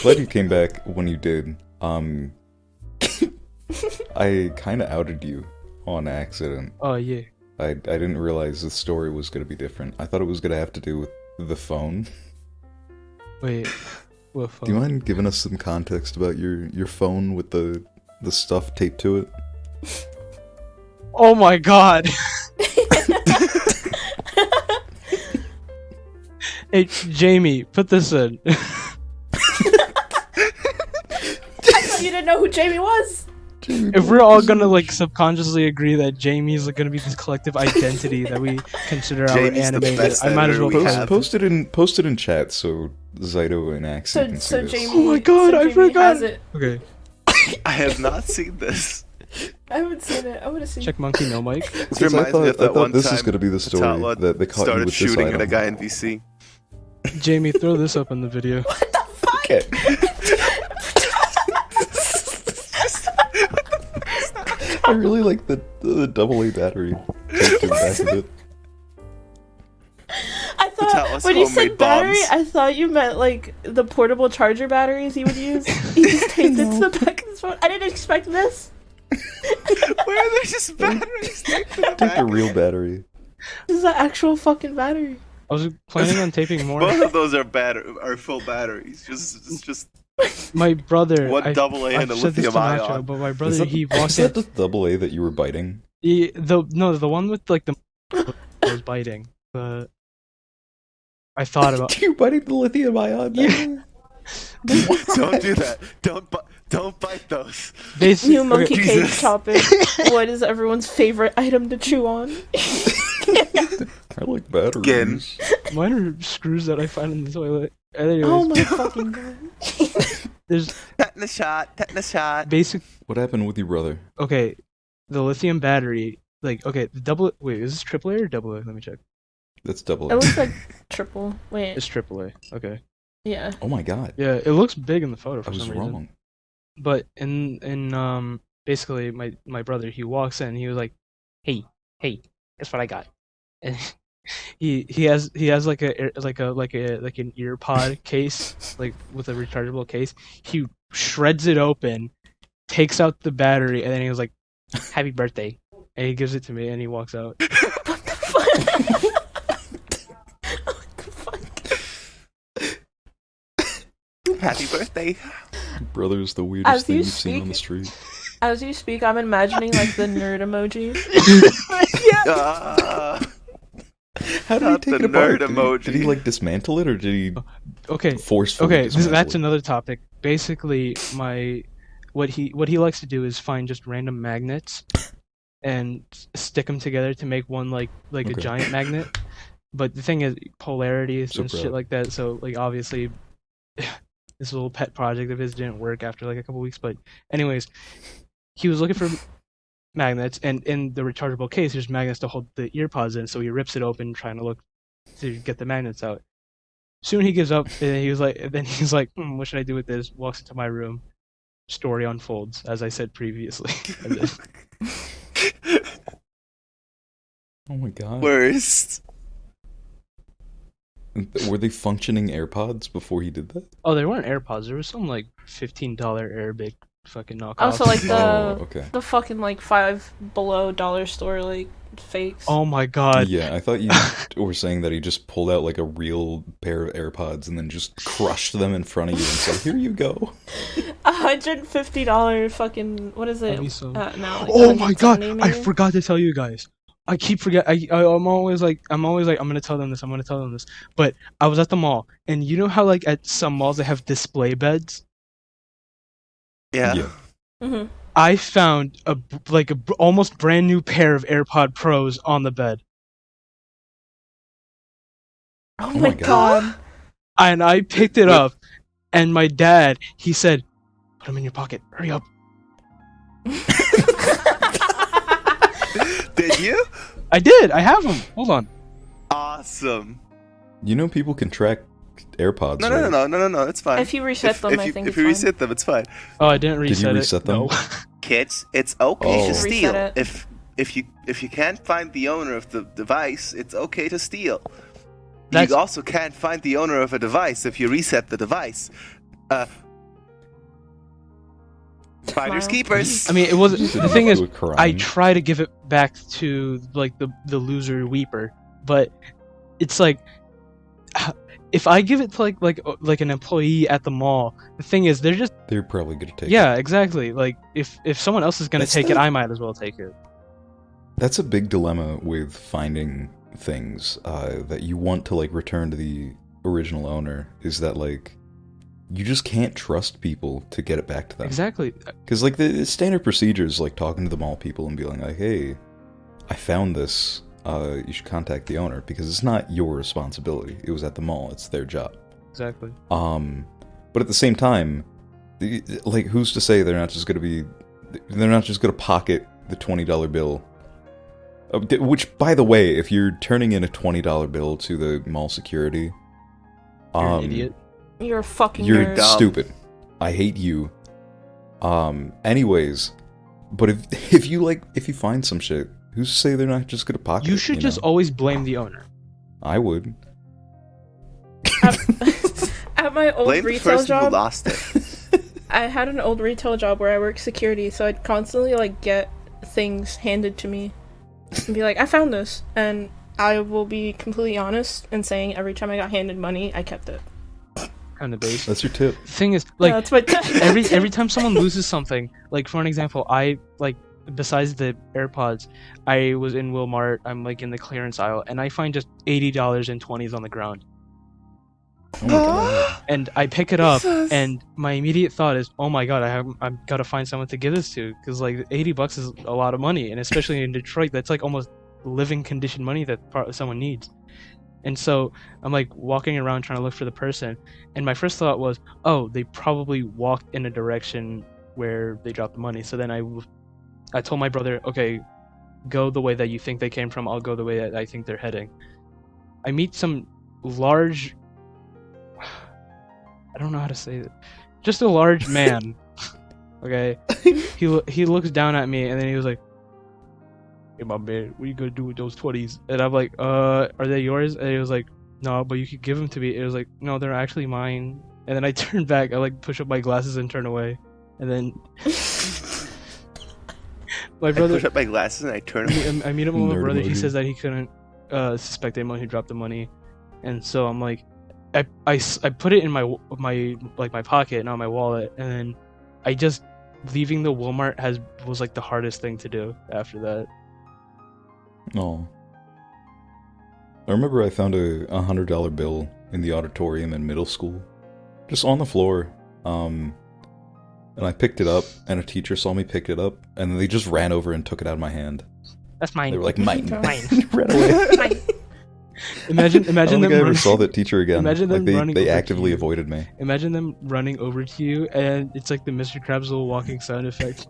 glad you came back when you did. I kind of outed you on accident. Oh yeah. I didn't realize the story was gonna be different. I thought it was gonna have to do with the phone. Wait. What phone? Do you mind giving us some context about your phone with the stuff taped to it? Oh my god. Hey Jamie, put this in. I thought you didn't know who Jamie was. If we're all gonna like subconsciously agree that Jamie's like gonna be this collective identity that we consider our Jamie's the animated, best I might as editor well we count. have. Post it in chat so Zyto and Axie can see So this. Jamie. Oh my god, so I Jamie forgot. has it. Okay, I have not seen this. I haven't seen it. I would have seen. check monkey no mic. This Since I reminds me of thought that one this time was gonna be the story Tatla that they caught you started with this shooting item. at a guy in VC. Jamie, throw this up in the video. Okay. I really like the AA battery taped to the back of it. I That thought was when you homemade said battery, bombs. I thought you meant like the portable charger batteries you would use. You just taped it to the back of his phone. I didn't expect this. Where are there just batteries? Take a real battery. This is an actual fucking battery. I was planning on taping more. Both of those are full batteries. Just My brother, one I, double A and a I've said this to lithium Nacho, ion. but my Is brother, that, he is walked that in. the AA that you were biting? The one with like the I was biting, but I thought about. You biting the lithium ion? Yeah. Don't do that. Don't bite those. Basically, New monkey okay, cage Jesus. topic. What is everyone's favorite item to chew on? I like batteries. mine are screws that I find in the toilet. Anyways, Oh my fucking god. there's Tetanus shot. basic. What happened with your brother? Okay, the lithium battery. Like, okay, the double. Wait, is this AAA or AA? Let me check. That's double. It looks like triple. Wait. It's AAA. Okay. Yeah. Oh my god. Yeah, it looks big in the photo I for was some reason. wrong. But in basically my brother, he walks in, he was like, hey, guess what I got? And he has like an ear pod case, like with a rechargeable case. He shreds it open, takes out the battery, and then he was like, happy birthday. And he gives it to me and he walks out. What the fuck? What the fuck? Happy birthday. Your brother's the weirdest As thing you you've seen on the speak- street. As you speak, I'm imagining like the nerd emoji. How did he Not take the it apart? nerd emoji. Did he like dismantle it or did he Okay. forcefully Okay, dismantle that's it? another topic. Basically, what he likes to do is find just random magnets and stick them together to make one like a Okay. giant magnet. But the thing is, polarities So and shit proud. like that. So like obviously, this little pet project of his didn't work after like a couple weeks. But anyways, he was looking for magnets, and in the rechargeable case, there's magnets to hold the ear pods in. So he rips it open, trying to look to get the magnets out. Soon he gives up, and he's like, what should I do with this? Walks into my room. Story unfolds, as I said previously. And then- Oh my god. Worst. Were they functioning AirPods before he did that? oh, there weren't AirPods. There was some like $15 Arabic fucking knockoff. Also, like Oh, okay. the fucking like $5 below dollar store like fakes. Oh my god. Yeah, I thought you were saying that he just pulled out like a real pair of AirPods and then just crushed them in front of you and said, "Here you go." $150 fucking what is it? That'd be so- Now, like Oh my god! 170 I maybe? forgot to tell you guys. I keep forget. I'm always like I'm gonna tell them this. I'm gonna tell them this. But I was at the mall, and you know how like at some malls they have display beds. Yeah. Yeah. Mhm. I found a almost brand new pair of AirPod Pros on the bed, Oh my my God. god. and I picked it up. And my dad, he said, "Put them in your pocket. Hurry up." Did you? I did. I have them. Hold on. Awesome. You know people can track AirPods. No, right? no. It's fine. If you reset them, I think if it's you fine. reset them, it's fine. Oh, I didn't Did you reset reset it. them? No. Kids, it's okay Oh. to Reset steal. it. If you can't find the owner of the device, it's okay to steal. That's- You also can't find the owner of a device if you reset the device. Finders Smile. keepers. I mean, it wasn't. The thing is, Do a crime. I try to give it back to like the loser weeper, but it's like if I give it to like an employee at the mall, the thing is they're just They're probably gonna take it. yeah, exactly. Like if someone else is gonna That's take it, the- I might as well take it. That's a big dilemma with finding things that you want to like return to the original owner. Is that like you just can't trust people to get it back to them. Exactly. Because like the standard procedure is like talking to the mall people and being like, "Hey, I found this. You should contact the owner because it's not your responsibility. It was at the mall. It's their job." Exactly. But at the same time, like who's to say they're not just gonna pocket the $20 bill? Which, by the way, if you're turning in a $20 bill to the mall security, You're an idiot. You're a fucking you're nerd. dumb. stupid. I hate you. Anyways, but if you find some shit, who's to say they're not just gonna pocket You it, should know? just always blame the owner. I would. At my old Blame the retail person who job, lost it. I had an old retail job where I worked security, so I'd constantly like get things handed to me and be like, "I found this," and I will be completely honest in saying every time I got handed money, I kept it. Kind of base. That's your tip. The thing is, like, Yeah, that's my every time someone loses something, like for an example, I like besides the AirPods, I was in Walmart. I'm like in the clearance aisle, and I find just $80 and 20s on the ground, Oh my god. and I pick it up, Jesus. and my immediate thought is, oh my god, I've got to find someone to give this to, because like $80 is a lot of money, and especially in Detroit, that's like almost living condition money that someone needs. And so I'm like walking around trying to look for the person, and my first thought was, oh, they probably walked in a direction where they dropped the money. So then I told my brother, okay, go the way that you think they came from. I'll go the way that I think they're heading. I meet some large, I don't know how to say it, just a large man. Okay, he looks down at me, and then he was like, "Hey, my man, what are you gonna do with those 20s?" And I'm like, are they yours?" And he was like, "No, but you could give them to me." It was like, "No, they're actually mine." And then I turn back, I like push up my glasses and turn away, and then my I brother, push up my glasses and I turn them. I meet him with my Nerd brother. He emoji. says that he couldn't suspect anyone who dropped the money, and so I'm like, I put it in my pocket, not my wallet, and then I just leaving the Walmart was like the hardest thing to do after that. Oh. I remember I found a $100 bill in the auditorium in middle school, just on the floor. And I picked it up, and a teacher saw me pick it up, and then they just ran over and took it out of my hand. That's mine. They were like, "Mine." Mine. Ran away. Imagine I don't them think I ever running, saw that teacher again. Imagine Like them running they over to actively you. avoided me. Imagine them running over to you, and it's like the Mr. Krabs little walking sound effect.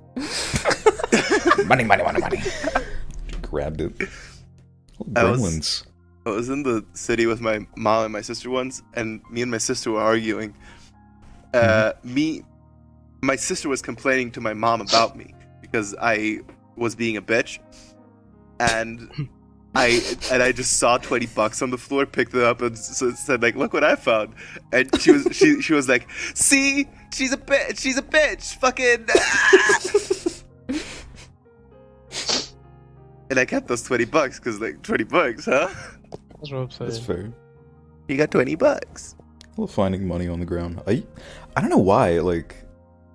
Money. Grabbed it. Oh, gremlins. I was in the city with my mom and my sister once, and me and my sister were arguing. My sister was complaining to my mom about me because I was being a bitch, and I just saw $20 on the floor, picked it up, and said like, "Look what I found." And she was like, "See, she's a bitch, fucking." And I kept those $20 because like $20, huh? That's what I'm saying. That's fair. You got $20. Well, finding money on the ground. I don't know why. Like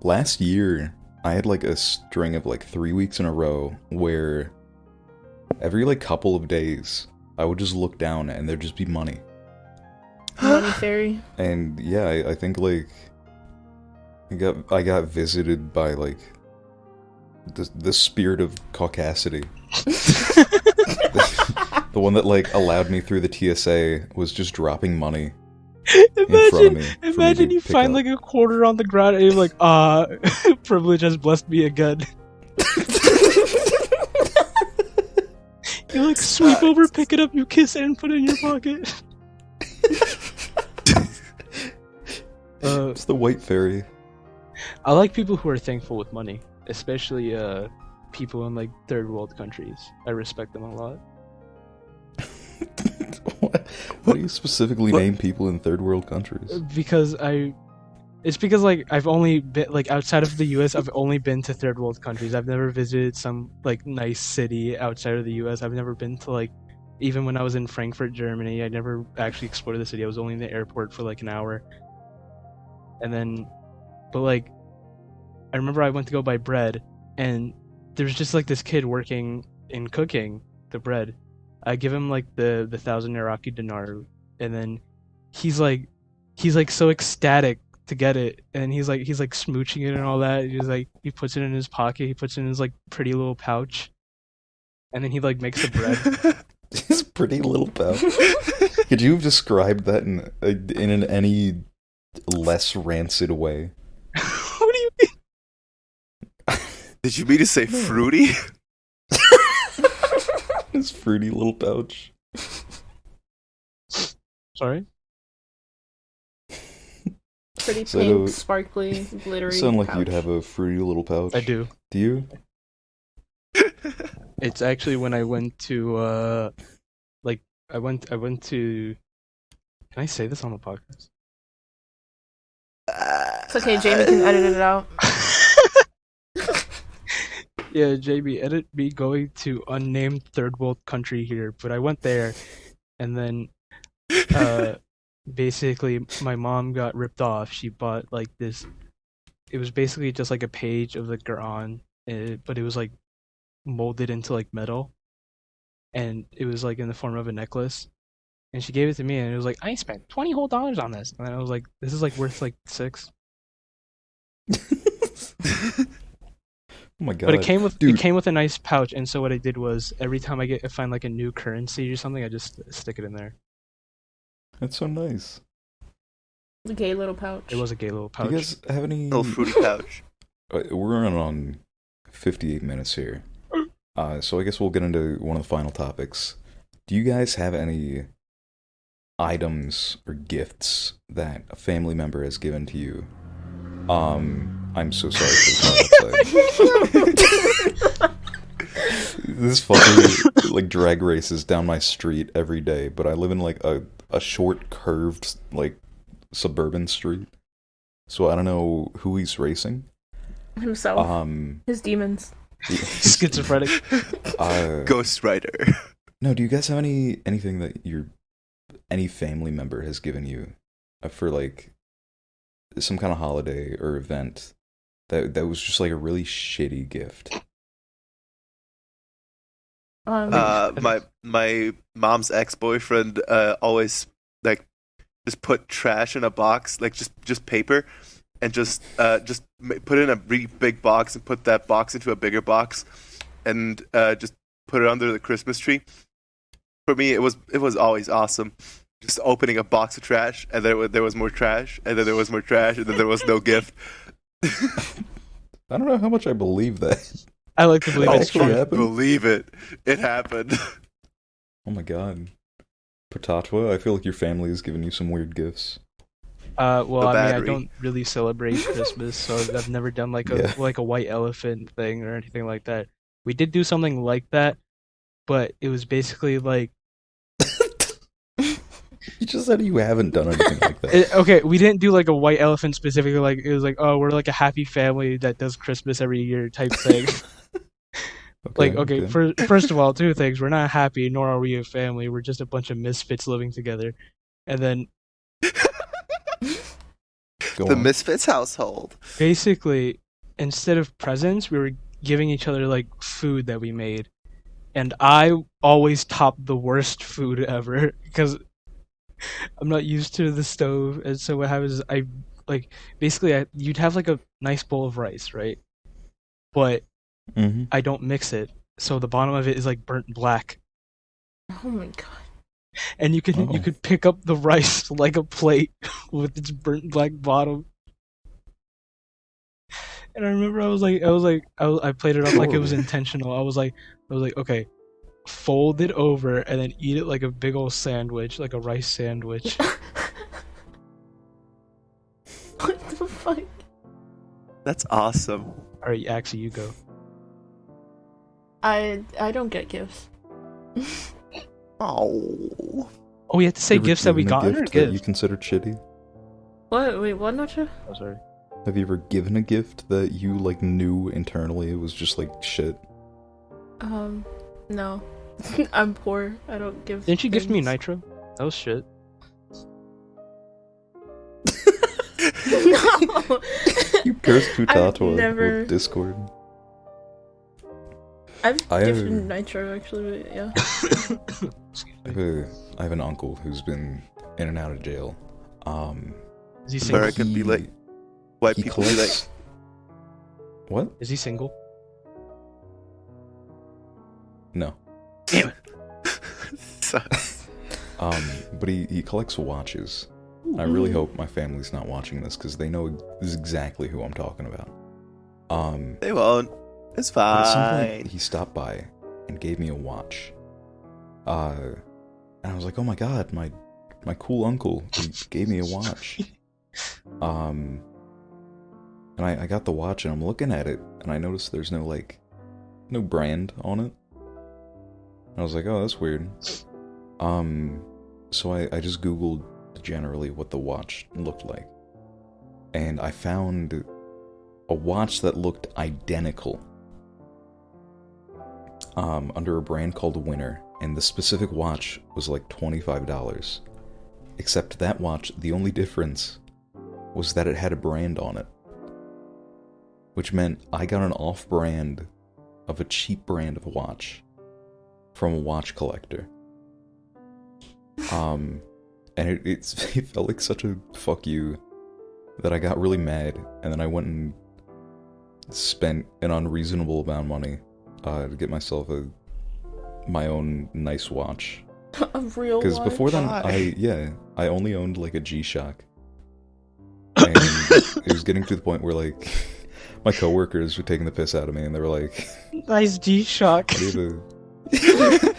last year, I had like a string of like 3 weeks in a row where every like couple of days I would just look down and there'd just be money. Money fairy. And yeah, I think like I got visited by like the spirit of caucasity. The one that like allowed me through the TSA was just dropping money in front of me. Imagine you find like a quarter on the ground and you're like, privilege has blessed me again. You like sweep over, pick it up, you kiss it, and put it in your pocket. It's the white fairy. I like people who are thankful with money, especially people in like third world countries. I respect them a lot. Why do you specifically name people in third world countries? Because like I've only been like outside of the US, I've only been to third world countries. I've never visited some like nice city outside of the US. I've never been to like, even when I was in Frankfurt, Germany, I never actually explored the city. I was only in the airport for like an hour. And then, but like, I remember I went to go buy bread, and there's just like this kid working in cooking the bread. I give him like the 1,000 Iraqi dinar, and then he's like so ecstatic to get it, and he's like smooching it and all that. He puts it in his pocket, he puts it in his like pretty little pouch, and then he like makes the bread. His pretty little pouch. Could you have described that in an any less rancid way? What do you mean? Did you mean to say fruity? His fruity little pouch. Sorry? Pretty So pink, sparkly, glittery. Sound like pouch. you'd have a fruity little pouch. I do. Do you? It's actually when I went to I went to. Can I say this on the podcast? It's okay, Jamie can edit it out. Yeah, JB, edit me going to unnamed third world country here, but I went there, and then, basically, my mom got ripped off. She bought like this. It was basically just like a page of the Quran, but it was like molded into like metal, and it was like in the form of a necklace. And she gave it to me, and it was like, I spent $20 whole on this, and I was like, this is like worth like $6. Oh my god! But it came with a nice pouch, and so what I did was every time I find like a new currency or something, I just stick it in there. That's so nice. The gay little pouch. It was a gay little pouch. Do you guys have any? Little fruity pouch. We're on 58 minutes here, so I guess we'll get into one of the final topics. Do you guys have any items or gifts that a family member has given to you? I'm so sorry for the outside. This fucking like drag races down my street every day, but I live in like a short curved like suburban street, so I don't know who he's racing. Himself. His demons. Schizophrenic. Ghost Rider. No, do you guys have anything that any family member has given you for like some kind of holiday or event that was just like a really shitty gift? My mom's ex-boyfriend always like just put trash in a box, like just paper, and just put it in a really big box and put that box into a bigger box, and just put it under the Christmas tree For me, it was always awesome. Just opening a box of trash, and there was more trash, and then there was more trash, and then there was no gift. I don't know how much I believe that. I like to believe That it's actually true. happened? Believe it. It happened. Oh my god. Potatwa, I feel like your family has given you some weird gifts. Well, The I mean, I battery. don't really celebrate Christmas, so I've never done like a Yeah. like a white elephant thing or anything like that. We did do something like that, but it was basically like You just said you haven't done anything like that. okay, we didn't do like a white elephant specifically. Like it was like, oh, we're like a happy family that does Christmas every year type thing. Like, okay, first of all, two things: we're not happy, nor are we a family. We're just a bunch of misfits living together. And then Go The on. Misfits household. basically, instead of presents, we were giving each other like food that we made, and I always topped the worst food ever because I'm not used to the stove, and so what happens is I like basically you'd have like a nice bowl of rice, right? But Mhm. I don't mix it, so the bottom of it is like burnt black, Oh my god. and you Oh. could pick up the rice like a plate with its burnt black bottom. And I remember I played it off like it was Horrible. intentional. I was like, okay, fold it over and then eat it like a big old sandwich, like a rice sandwich. What the fuck? That's awesome. All right, actually, you go. I don't get gifts. Oh. Oh, we have to say You ever gifts that we given a got or gift that you gifts. considered shitty? What? Wait, what, Nacho? Oh, sorry. Have you ever given a gift that you like knew internally it was just like shit? No. I'm poor. I don't give. Didn't you gift me things. nitro? That was shit. No. You cursed I've Tutatwa never- with Discord. I've I have- gifted Nitro actually, but yeah. I have an uncle who's been in and out of jail. Is he single? American be like. White he people be like. collects. What? Is he single? No. Damn it. Sucks. But he collects watches. I really hope my family's not watching this because they know exactly who I'm talking about. They won't. It's But at some fine. point, he stopped by and gave me a watch. And I was like, oh my god, my cool uncle, he gave me a watch. And I got the watch and I'm looking at it and I noticed there's no brand on it. I was like, oh, that's weird. So I just Googled generally what the watch looked like. And I found a watch that looked identical. Under a brand called Winner, and the specific watch was like $25. Except that watch, the only difference was that it had a brand on it. Which meant I got an off-brand of a cheap brand of watch from a watch collector. And it felt like such a fuck you that I got really mad, and then I went and spent an unreasonable amount of money to get myself my own nice watch. A real Because watch? before then, Why? I only owned like a G-Shock, and it was getting to the point where like my coworkers were taking the piss out of me, and they were like, Nice G-Shock. "Why do you have a?"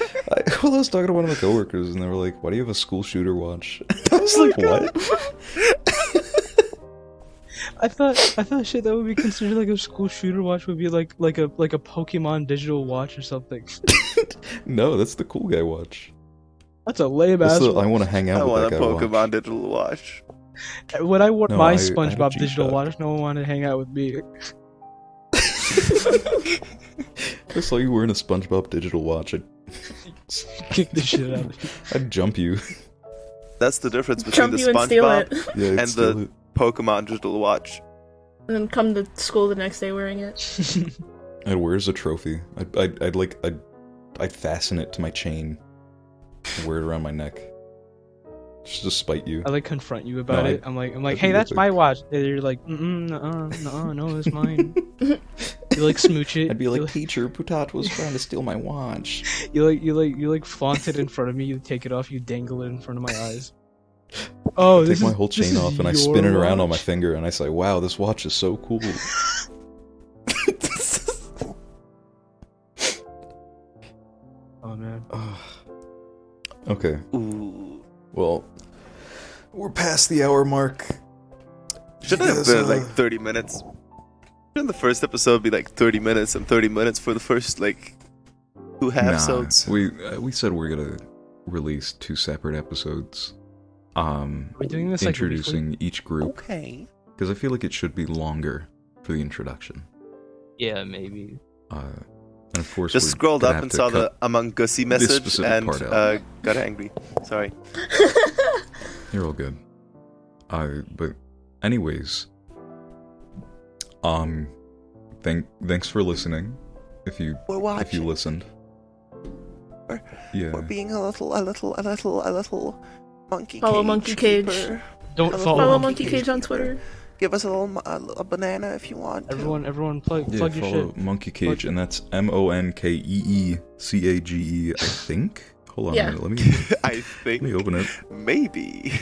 I was talking to one of my coworkers, and they were like, "Why do you have a school shooter watch?" I was like, "What?" I thought shit that would be considered like a school shooter watch would be like a Pokemon digital watch or something. No, that's the cool guy watch. That's a lame That's ass. I want to hang out I with want that a guy. Pokemon watch. digital watch. When I wore No, my I had a SpongeBob digital G-Shock. watch, no one wanted to hang out with me. I saw you wearing a SpongeBob digital watch. Kick the shit out of you. I'd jump you. That's the difference between Jump the you and steal SpongeBob it. Yeah, I'd And steal the- it. Pokemon digital watch. And then come to school the next day wearing it. I'd wear it as a trophy. I'd fasten it to my chain, and wear it around my neck, just to spite you. I like confront you about No, it. I'm like, I'd hey, be that's epic. my watch. And you're like, no, it's mine. You like smooch it. I'd be like, you, teacher, Putat was trying to steal my watch. you flaunt it in front of me. You take it off. You dangle it in front of my eyes. Oh, I take my whole chain off and I spin it around on my finger and I say, wow, this watch is so cool. Oh man. Okay. Ooh. Well, we're past the hour mark. Shouldn't have been like 30 minutes. Shouldn't the first episode be like 30 minutes and 30 minutes for the first like 2 half-sodes? We said we're gonna release 2 separate episodes. We're doing this like introducing each group. Okay. Because I feel like it should be longer for the introduction. Yeah, maybe. And of course, Just we're scrolled gonna up have and to saw the cut Among Gussie this message specific and part out. got angry. Sorry. You're all good. But anyways, thanks for listening. If you listened, We're being a little monkey. Follow cage Monkey Cage. keeper. Don't Follow Monkey Cage on Twitter. Give us a little banana if you want. to. Everyone plug your follow shit. Monkey Cage, and that's MONKEECAGE. I think. Hold on Yeah. a minute. Let me I think let me open it. maybe.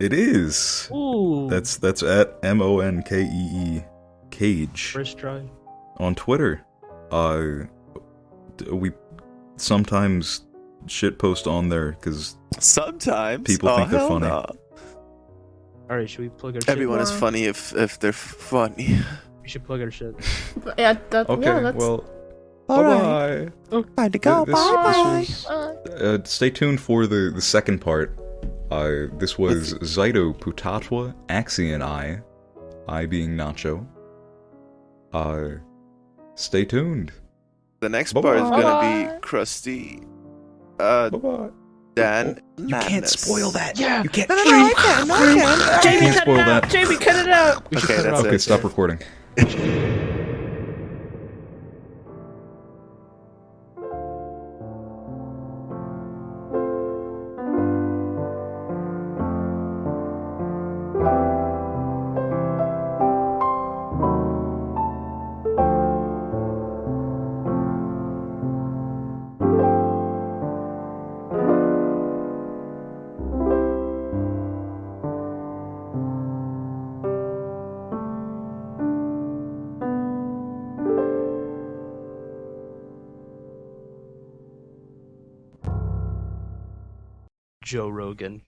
It is. Ooh. That's at MONKEE Cage First try. on Twitter. We sometimes shitpost on there because Sometimes People think they're hell funny. no. Alright, should we plug our shit? Everyone is funny if they're funny. We should plug our shit. Yeah, that's well, All bye bye. Time to go. This Bye. was- stay tuned for the second part. This was Zyto, Putatwa, Axie, and I being Nacho. Stay tuned. The next Bye-bye. part is gonna Bye. be Krusty, Bye-bye. Dan. You can't spoil that. Yeah. You can't. No, I can. Jamie, Can't cut spoil it out. that. Jamie, cut it out. We should Okay, cut it that's out. Okay, it. stop recording. Joe Rogan.